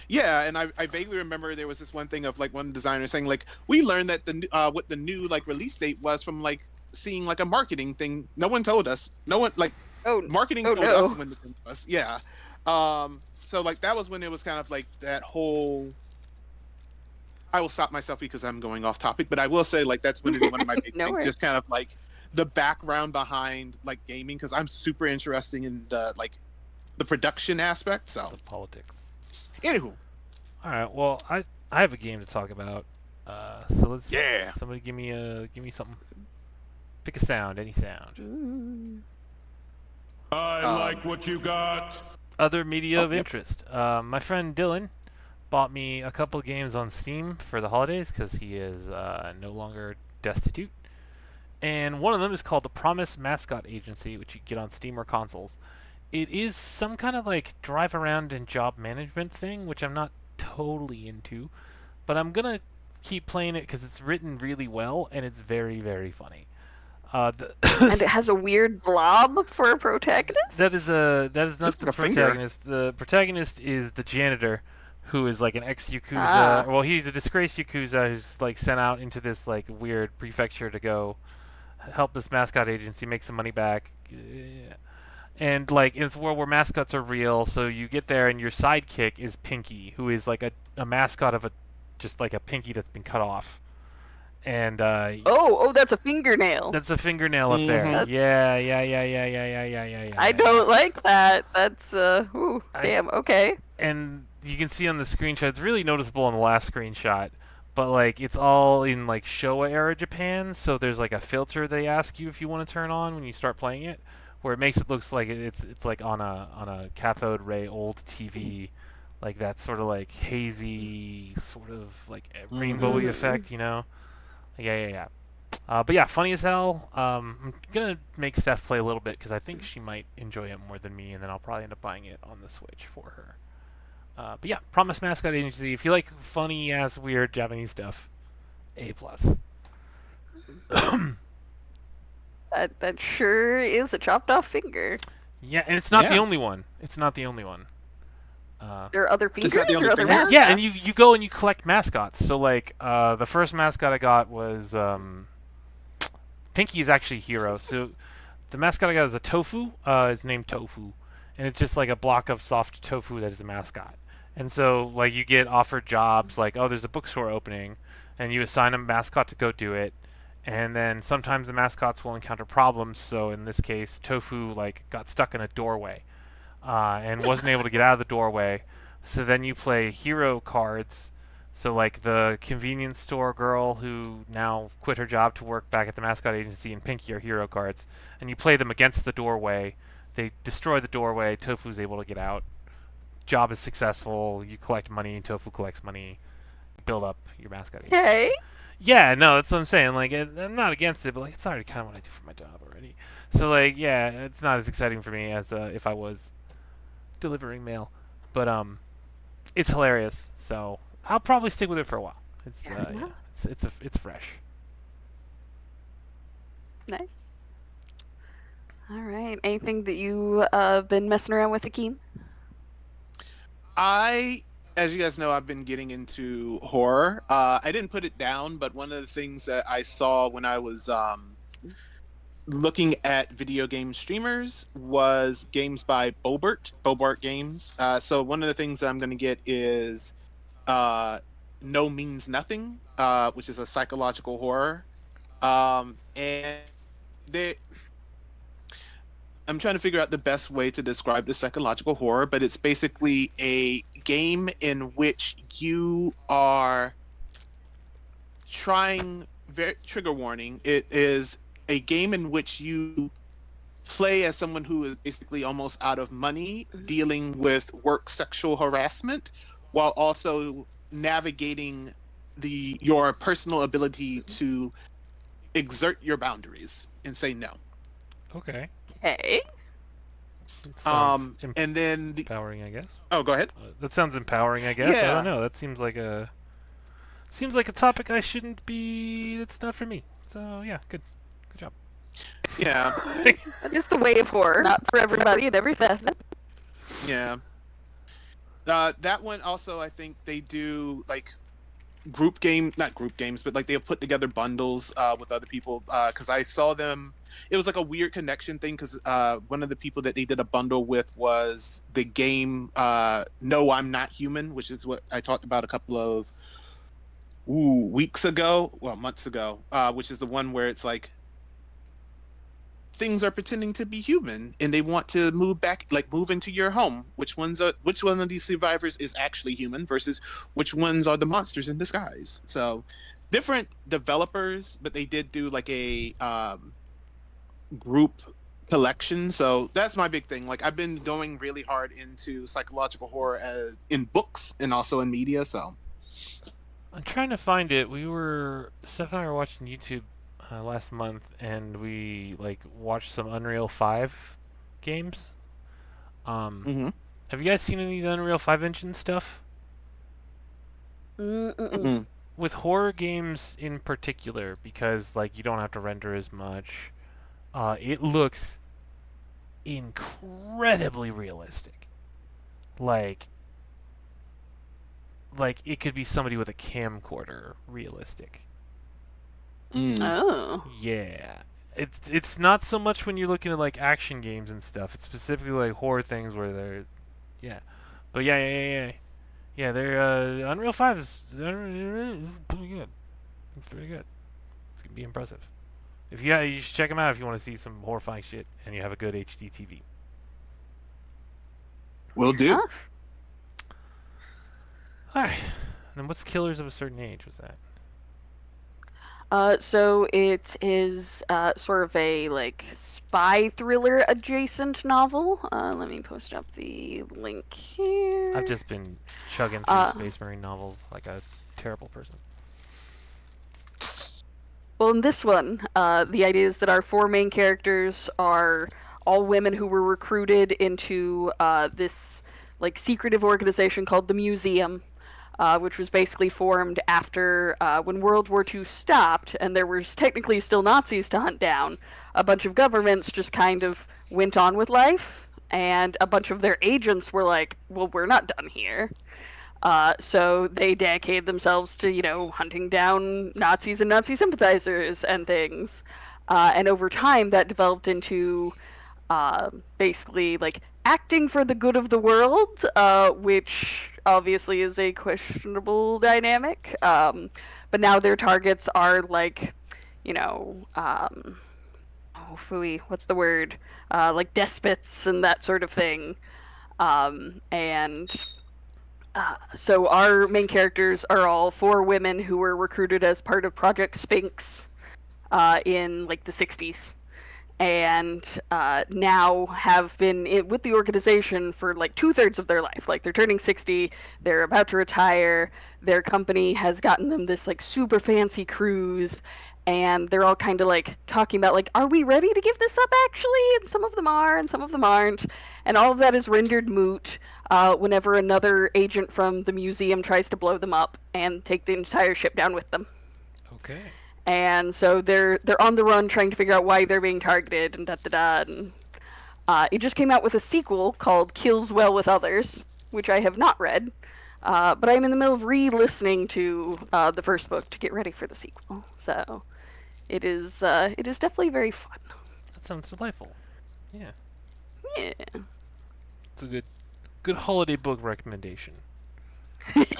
Yeah, and I vaguely remember there was this one thing of like one designer saying like, we learned that what the new like release date was from like seeing like a marketing thing. No one told us. No one like marketing told us when the thing was. Yeah. So like that was when it was kind of like that whole. I will stop myself because I'm going off topic, but I will say like that's one of my big things, just kind of like the background behind like gaming, because I'm super interested in the like the production aspect. So the politics. Anywho. All right. Well, I have a game to talk about. So let's. Yeah. Somebody give me something. Pick a sound, any sound. I like what you got. Other media of interest. My friend Dylan bought me a couple games on Steam for the holidays because he is no longer destitute. And one of them is called The Promise Mascot Agency, which you can get on Steam or consoles. It is some kind of like drive around and job management thing, which I'm not totally into. But I'm going to keep playing it because it's written really well and it's very, very funny. And it has a weird blob for a protagonist? That is not the protagonist. Finger. The protagonist is the janitor, who is like an ex-Yakuza. Well, he's a disgraced Yakuza who's like sent out into this like weird prefecture to go help this mascot agency make some money back. And like it's a world where mascots are real, so you get there and your sidekick is Pinky, who is like a mascot of a just like a Pinky that's been cut off. And Oh, that's a fingernail. that's a fingernail up there. Mm-hmm. That's, Yeah, yeah, yeah, yeah, yeah, yeah, yeah, yeah, yeah. I don't like that. That's ooh, I, damn. Okay. and you can see on the screenshot, it's really noticeable in the last screenshot, but like it's all in like Showa era Japan, so there's like a filter they ask you if you want to turn on when you start playing it, where it makes it looks like it's like on a cathode ray old TV, like that sort of like hazy sort of like rainbowy effect, you know? Yeah, yeah, yeah. But yeah, funny as hell. I'm gonna make Steph play a little bit because I think she might enjoy it more than me, and then I'll probably end up buying it on the Switch for her. But yeah, Promise Mascot Agency. If you like funny ass weird Japanese stuff, A+. That sure is a chopped off finger. Yeah, and it's not the Yeah. only one. It's not the only one. There are other Is fingers that the only or other finger? mascots. Yeah, and you go and you collect mascots. So like the first mascot I got was Pinky is actually Hero. So the mascot I got is a tofu. It's named Tofu, and it's just like a block of soft tofu that is a mascot. And so like you get offered jobs like, oh, there's a bookstore opening, and you assign a mascot to go do it. And then sometimes the mascots will encounter problems. So in this case, Tofu like got stuck in a doorway and wasn't able to get out of the doorway. So then you play hero cards. So like the convenience store girl who now quit her job to work back at the mascot agency and Pinky are hero cards, and you play them against the doorway. They destroy the doorway. Tofu's able to get out. Job is successful. You collect money. Tofu collects money. Build up your mascot agency. Okay. Yeah, no, that's what I'm saying. Like, I'm not against it, but like, it's already kind of what I do for my job already. So like, yeah, it's not as exciting for me as if I was delivering mail. But it's hilarious. So I'll probably stick with it for a while. It's yeah, it's fresh. Nice. All right. Anything that you been messing around with, Akeem? As you guys know, I've been getting into horror. I didn't put it down, but one of the things that I saw when I was looking at video game streamers was games by Bobart Games. So one of the things that I'm going to get is No Means Nothing, which is a psychological horror. And they I'm trying to figure out the best way to describe the psychological horror, but it's basically a game in which you are trying. Trigger warning. It is a game in which you play as someone who is basically almost out of money, dealing with work sexual harassment, while also navigating your personal ability to exert your boundaries and say no. Okay. Okay. And then empowering, I guess. Oh, go ahead. That sounds empowering, I guess. I Yeah. don't know. That seems like a topic I shouldn't be. It's not for me. So yeah, good job. Yeah. It's the way of horror, not for everybody in every facet. Yeah. That one also, I think they do like not group games, but like they'll put together bundles with other people. Because I saw them, it was like a weird connection thing. Because one of the people that they did a bundle with was the game No, I'm Not Human, which is what I talked about a couple of months ago. Which is the one where it's like things are pretending to be human and they want to move into your home. Which one of these survivors is actually human versus which ones are the monsters in disguise? So different developers, but they did do like a group collection. So that's my big thing. Like I've been going really hard into psychological horror in books and also in media. So I'm trying to find it. Steph and I were watching YouTube last month, and we like watched some Unreal 5 games. Have you guys seen any of the Unreal 5 engine stuff? With horror games in particular, because like you don't have to render as much, it looks incredibly realistic. Like it could be somebody with a camcorder realistic. Oh. Yeah. it's not so much when you're looking at like action games and stuff. It's specifically like horror things where they're yeah. But yeah. Yeah, they're Unreal 5 is pretty good. It's pretty good. It's gonna be impressive. If you should check them out if you want to see some horrifying shit and you have a good HD TV. Will Fair do. enough. All right. And then what's Killers of a Certain Age? Was that? So it is sort of a like spy thriller adjacent novel. Let me post up the link here. I've just been chugging through Space Marine novels like a terrible person. Well, in this one, the idea is that our four main characters are all women who were recruited into this like secretive organization called the Museum, which was basically formed after when World War II stopped, and there was technically still Nazis to hunt down. A bunch of governments just kind of went on with life, and a bunch of their agents were like, "Well, we're not done here." So they dedicated themselves to, hunting down Nazis and Nazi sympathizers and things. And over time, that developed into basically like acting for the good of the world, which obviously is a questionable dynamic. But now their targets are like, oh, phooey, what's the word? Like despots and that sort of thing. And so our main characters are all four women who were recruited as part of Project Sphinx in like the 60s, and now have been with the organization for like 2/3 of their life. Like they're turning 60, they're about to retire. Their company has gotten them this like super fancy cruise, and they're all kind of like talking about like, are we ready to give this up actually? And some of them are, and some of them aren't. And all of that is rendered moot whenever another agent from the museum tries to blow them up and take the entire ship down with them. Okay. And so they're on the run trying to figure out why they're being targeted and da da da. And it just came out with a sequel called Kills Well with Others, which I have not read. But I'm in the middle of re-listening to the first book to get ready for the sequel. So it is definitely very fun. That sounds delightful. Yeah. Yeah. It's a good holiday book recommendation.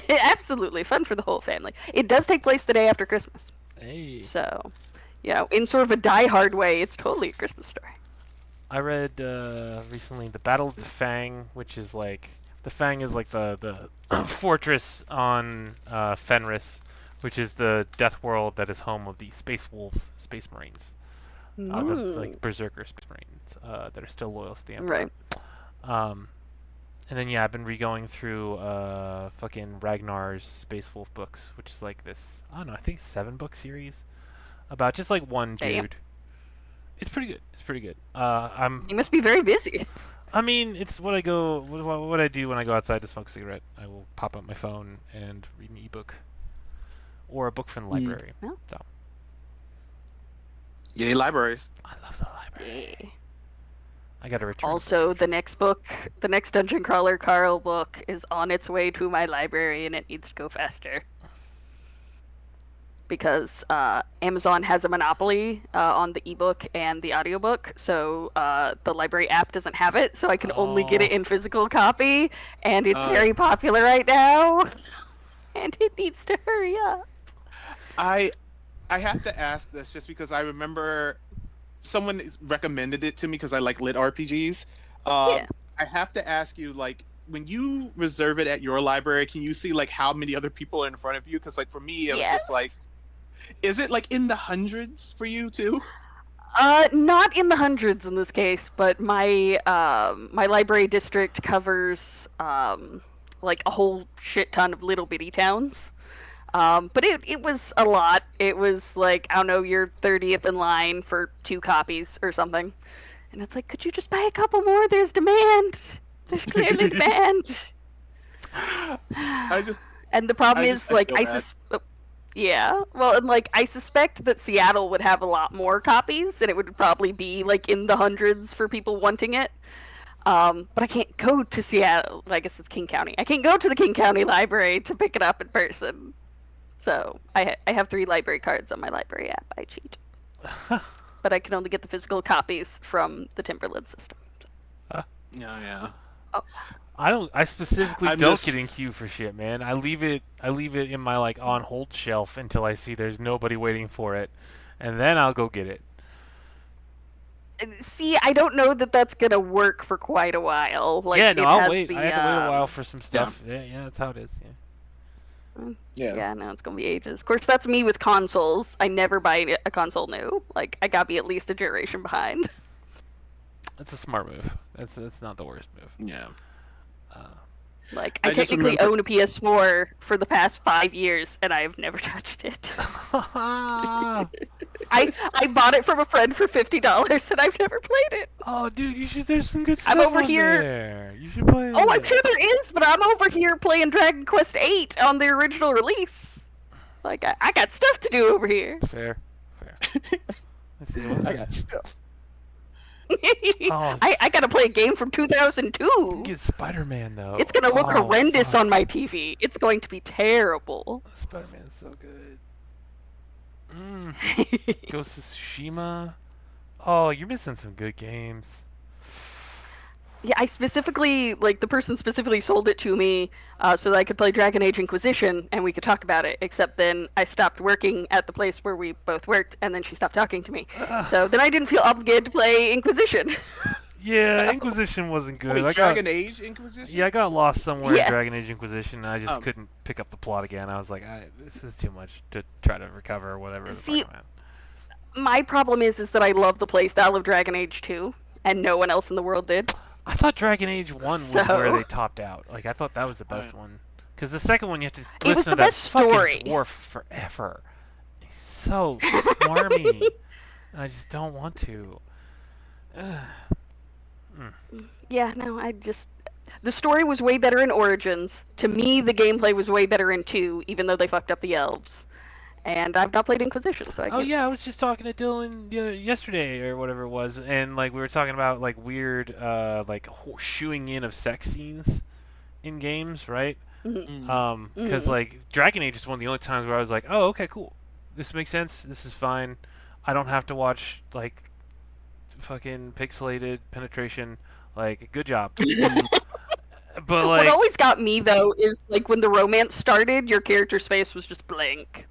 Absolutely fun for the whole family. It does take place the day after Christmas. Hey. So, in sort of a die-hard way, it's totally a Christmas story. I read recently The Battle of the Fang, which is like the Fang is like the fortress on Fenris, which is the death world that is home of the Space Wolves, Space Marines, the like Berserker Space Marines that are still loyal to the Emperor. Right. And then I've been re-going through fucking Ragnar's Space Wolf books, which is like this I don't know, I think 7-book series about just like one Damn. dude. It's pretty good. It's pretty good. You must be very busy. I mean, it's what I go. What I do when I go outside to smoke a cigarette. I will pop out my phone and read an ebook, or a book from the library. Oh. So Yay, libraries. I love the library. Yeah. I got to return. Also, the next Dungeon Crawler Carl book is on its way to my library, and it needs to go faster. Because Amazon has a monopoly on the ebook and the audiobook, so the library app doesn't have it, so I can only get it in physical copy, and it's very popular right now, and it needs to hurry up. I have to ask this just because I remember someone recommended it to me because I like lit RPGs. Yeah. I have to ask you, like, when you reserve it at your library, can you see like how many other people are in front of you? Because like for me, it was just like, is it like in the hundreds for you too? Not in the hundreds in this case, but my my library district covers like a whole shit ton of little bitty towns. But it was a lot. It was like, I don't know, you're 30th in line for 2 copies or something. And it's like, could you just buy a couple more? There's demand. There's clearly demand. And the problem is, like, yeah. Well, and like I suspect that Seattle would have a lot more copies, and it would probably be like in the hundreds for people wanting it. But I can't go to Seattle. I guess it's King County. I can't go to the King County Library to pick it up in person. So I have 3 library cards on my library app. I cheat. but I can only get the physical copies from the Timberland system. Yeah. Oh, I specifically I'm don't just- get in queue for shit, man. I leave it in my like on hold shelf until I see there's nobody waiting for it, and then I'll go get it. see, I don't know that that's gonna work for quite a while. Like, yeah, no, it I'll has wait. The, I had to wait a while for some stuff. Yeah, that's how it is. Yeah. Yeah, no, it's gonna be ages. Of course, that's me with consoles. I never buy a console new. Like, I gotta be at least a generation behind. That's a smart move. That's not the worst move. Yeah. Like, I I just technically remember- own a PS4 for the past 5 years, and I have never touched it. I bought it from a friend for $50, and I've never played it. Oh, dude, you should. There's some good I'm stuff over on here- there. You should play. Oh, I'm it. sure there is, but I'm over here playing Dragon Quest VIII on the original release. Like, I got stuff to do over here. Fair. Let's see what I got stuff. Oh, I gotta play a game from 2002. get Spider-Man though. It's gonna look Oh, horrendous fuck. on my TV. It's going to be terrible. Spider-Man's so good. Ghost of Tsushima. Oh, you're missing some good games. Yeah, I specifically, like, the person specifically sold it to me so that I could play Dragon Age Inquisition and we could talk about it, except then I stopped working at the place where we both worked, and then she stopped talking to me. So then I didn't feel obligated to play Inquisition. Yeah, Inquisition wasn't good. Wait, I got, Dragon Age Inquisition? yeah, I got lost somewhere Yeah. in Dragon Age Inquisition, and I just couldn't pick up the plot again. I was like, this is too much to try to recover or whatever. the See, fuck I'm at. My problem is that I love the playstyle of Dragon Age 2, and no one else in the world did. I thought Dragon Age 1 was where So- they topped out. Like, I thought that was the best one. Because the second one, you have to was listen the to that best story. fucking dwarf forever. He's so smarmy. And I just don't want to. Yeah, no, the story was way better in Origins. To me, the gameplay was way better in 2, even though they fucked up the elves. And I've not played Inquisition, so I Oh can't... yeah, I was just talking to Dylan yesterday or whatever it was, and like we were talking about like weird like shooing in of sex scenes in games, right? Because like Dragon Age is one of the only times where I was like, oh okay, cool, this makes sense, this is fine. I don't have to watch like fucking pixelated penetration. Like, good job. But like, What always got me, though, is like when the romance started, your character's face was just blank.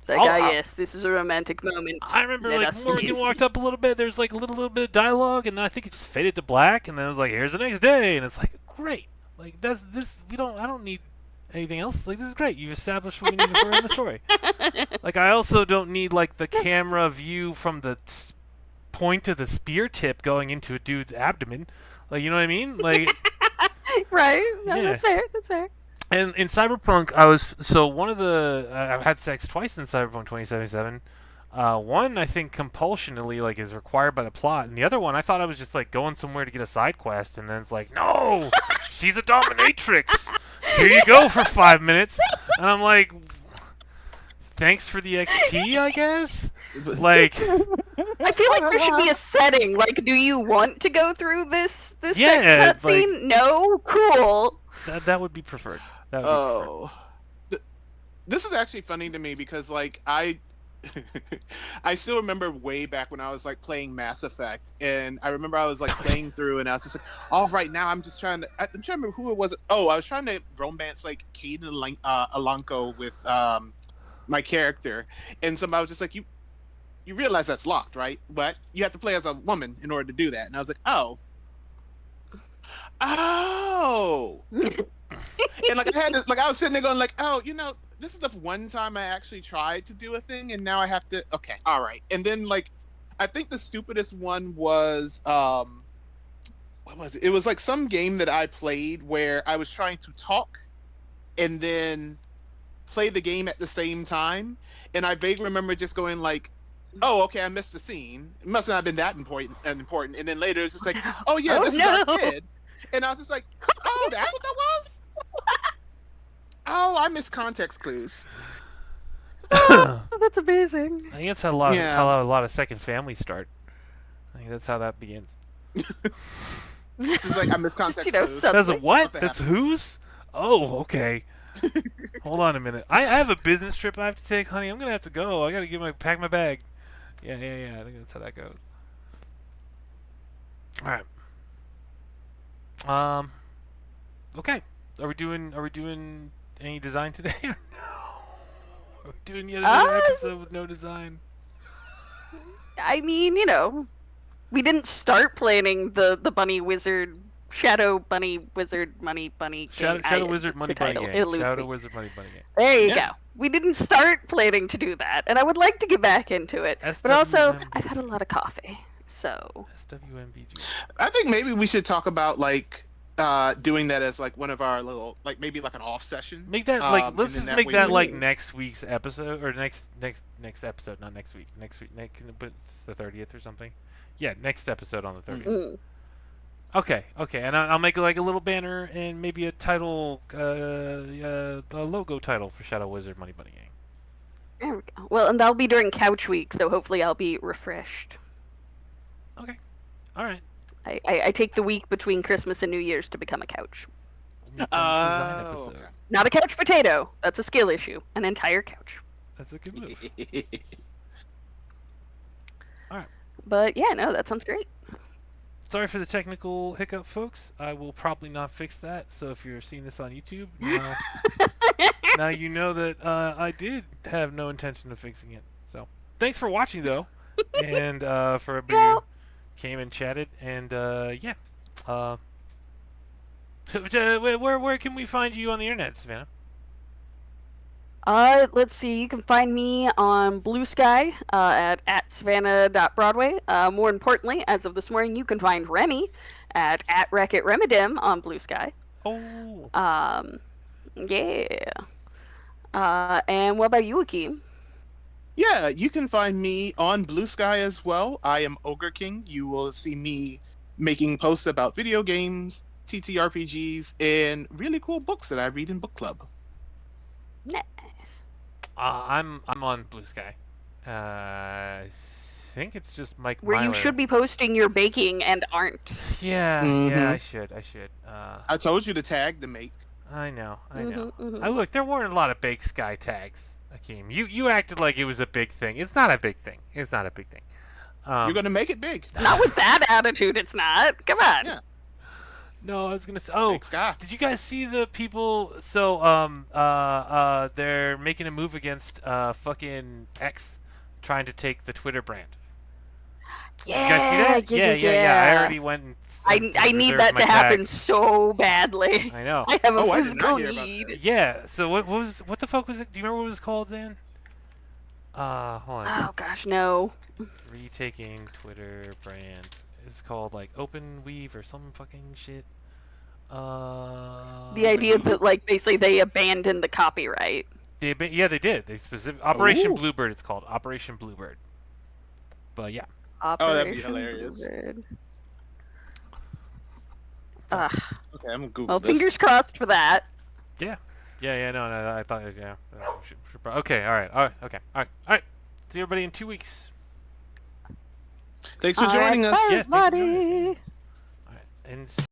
It's like, yes, this is a romantic moment. I remember Let like us Morgan kiss. walked up a little bit. There's like a little bit of dialogue, and then I think it just faded to black. And then it was like, "Here's the next day," and it's like, great. Like that's this. I don't need anything else. Like this is great. You've established what we need for in the story. Like I also don't need like the camera view from the point of the spear tip going into a dude's abdomen. Like you know what I mean? Like Right? No, Yeah. that's fair. That's fair. And in Cyberpunk, one of the I've had sex twice in Cyberpunk 2077. One I think compulsionally like is required by the plot, and the other one I thought I was just like going somewhere to get a side quest, and then it's like, no, she's a dominatrix. Here you go for 5 minutes, and I'm like, thanks for the XP, I guess. Like, I feel like there should be a setting. Like, do you want to go through this Yeah, sex cutscene? No? Cool. that would be preferred. That would be preferred. Oh. This is actually funny to me because, like, I still remember way back when I was, like, playing Mass Effect. And I remember I was, like, playing through and I was just like, all right, now I'm trying to remember who it was. Oh, I was trying to romance, like, Caden Alanko with my character. And somebody was just like, you realize that's locked, right? But you have to play as a woman in order to do that. And I was like, oh. And like I had this, like I was sitting there going like, oh, this is the one time I actually tried to do a thing, and now I have to. Okay, all right. And then like, I think the stupidest one was what was it? It was like some game that I played where I was trying to talk and then play the game at the same time, and I vaguely remember just going like, oh, okay, I missed a scene. It must not have been that important. And then later it's just like, oh yeah, this is our kid. And I was just like, oh, that's what that was? Oh, I missed context clues. Oh, that's amazing. I think that's how a Yeah. lot of second families start. I think that's how that begins. Just like I missed context clues. some- That's a what? Something That's happened. whose? Oh, okay. Hold on a minute. I have a business trip I have to take, honey. I'm gonna have to go. I gotta pack my bag. Yeah. I think that's how that goes. All right. Okay. Are we doing any design today? Or no. Are we doing yet Uh, another episode with no design? I mean, we didn't start planning the bunny wizard shadow bunny wizard money bunny gang. Shadow Wizard The Money Bunny title Gang. eludes Shadow me. Wizard Money Bunny Gang. There you Yeah. go. We didn't start planning to do that, and I would like to get back into it. But also, I've had a lot of coffee, so SWMBG. I think maybe we should talk about like doing that as like one of our little like maybe like an off session. Make that like And let's then just make way that we like can- next week's episode or next episode, not next week. Next week, but it's the 30th or something. Yeah, next episode on the 30th. mm. Okay, and I'll make like a little banner and maybe a title, a logo title for Shadow Wizard Money Bunny Gang. There we go. Well, and that'll be during couch week, so hopefully I'll be refreshed. Okay, all right. I take the week between Christmas and New Year's to become a couch. We'll make that a design Oh, episode. okay. Not a couch potato. That's a skill issue. An entire couch. That's a good move. But yeah, no, that sounds great. Sorry for the technical hiccup, folks. I will probably not fix that. So if you're seeing this on YouTube, now you know that I did have no intention of fixing it. So thanks for watching, though, and for everybody who came and chatted. And yeah, where can we find you on the internet, Savannah? Let's see. You can find me on Blue Sky at savannah.broadway. More importantly, as of this morning, you can find Remy at Racket Remidim on Blue Sky. Oh, Yeah. And what about you, Akeem? Yeah, you can find me on Blue Sky as well. I am Ogre King. You will see me making posts about video games, TTRPGs, and really cool books that I read in book club. Nice. I'm on Blue Sky. I think it's just Mike Where you Myler. should be posting your baking and aren't. Yeah, Mhm. I should. I told you to tag to make. I know. Mhm. Look, there weren't a lot of Bake Sky tags, Akeem. You acted like it was a big thing. It's not a big thing. You're gonna make it big. Not with that attitude, it's not. Come on. Yeah. No, I was gonna say. Oh, Big Sky. did you guys see the people? So they're making a move against fucking X, trying to take the Twitter brand. Yeah, Did you guys see that? Yeah. I already went and I need reserved that my to happen tag. so badly. I know. I have a Oh, I did physical not hear about need. this. Yeah. So what the fuck was it? Do you remember what it was called, Zan? Hold on. Oh gosh, no. Retaking Twitter brand. It's called like Open Weave or some fucking shit. The idea that like basically they abandoned the copyright. They did. They Operation Ooh. Bluebird. It's called Operation Bluebird. But yeah. that'd be Operation hilarious. Blizzard. So- Ugh. Okay, I'm gonna Google Well, this. fingers crossed for that. Yeah. No. I thought. Yeah. Okay. All right. Okay. All right. See everybody in 2 weeks. Thanks for All right, joining us. bye, Yeah, thank you for joining us, everybody. All right. And.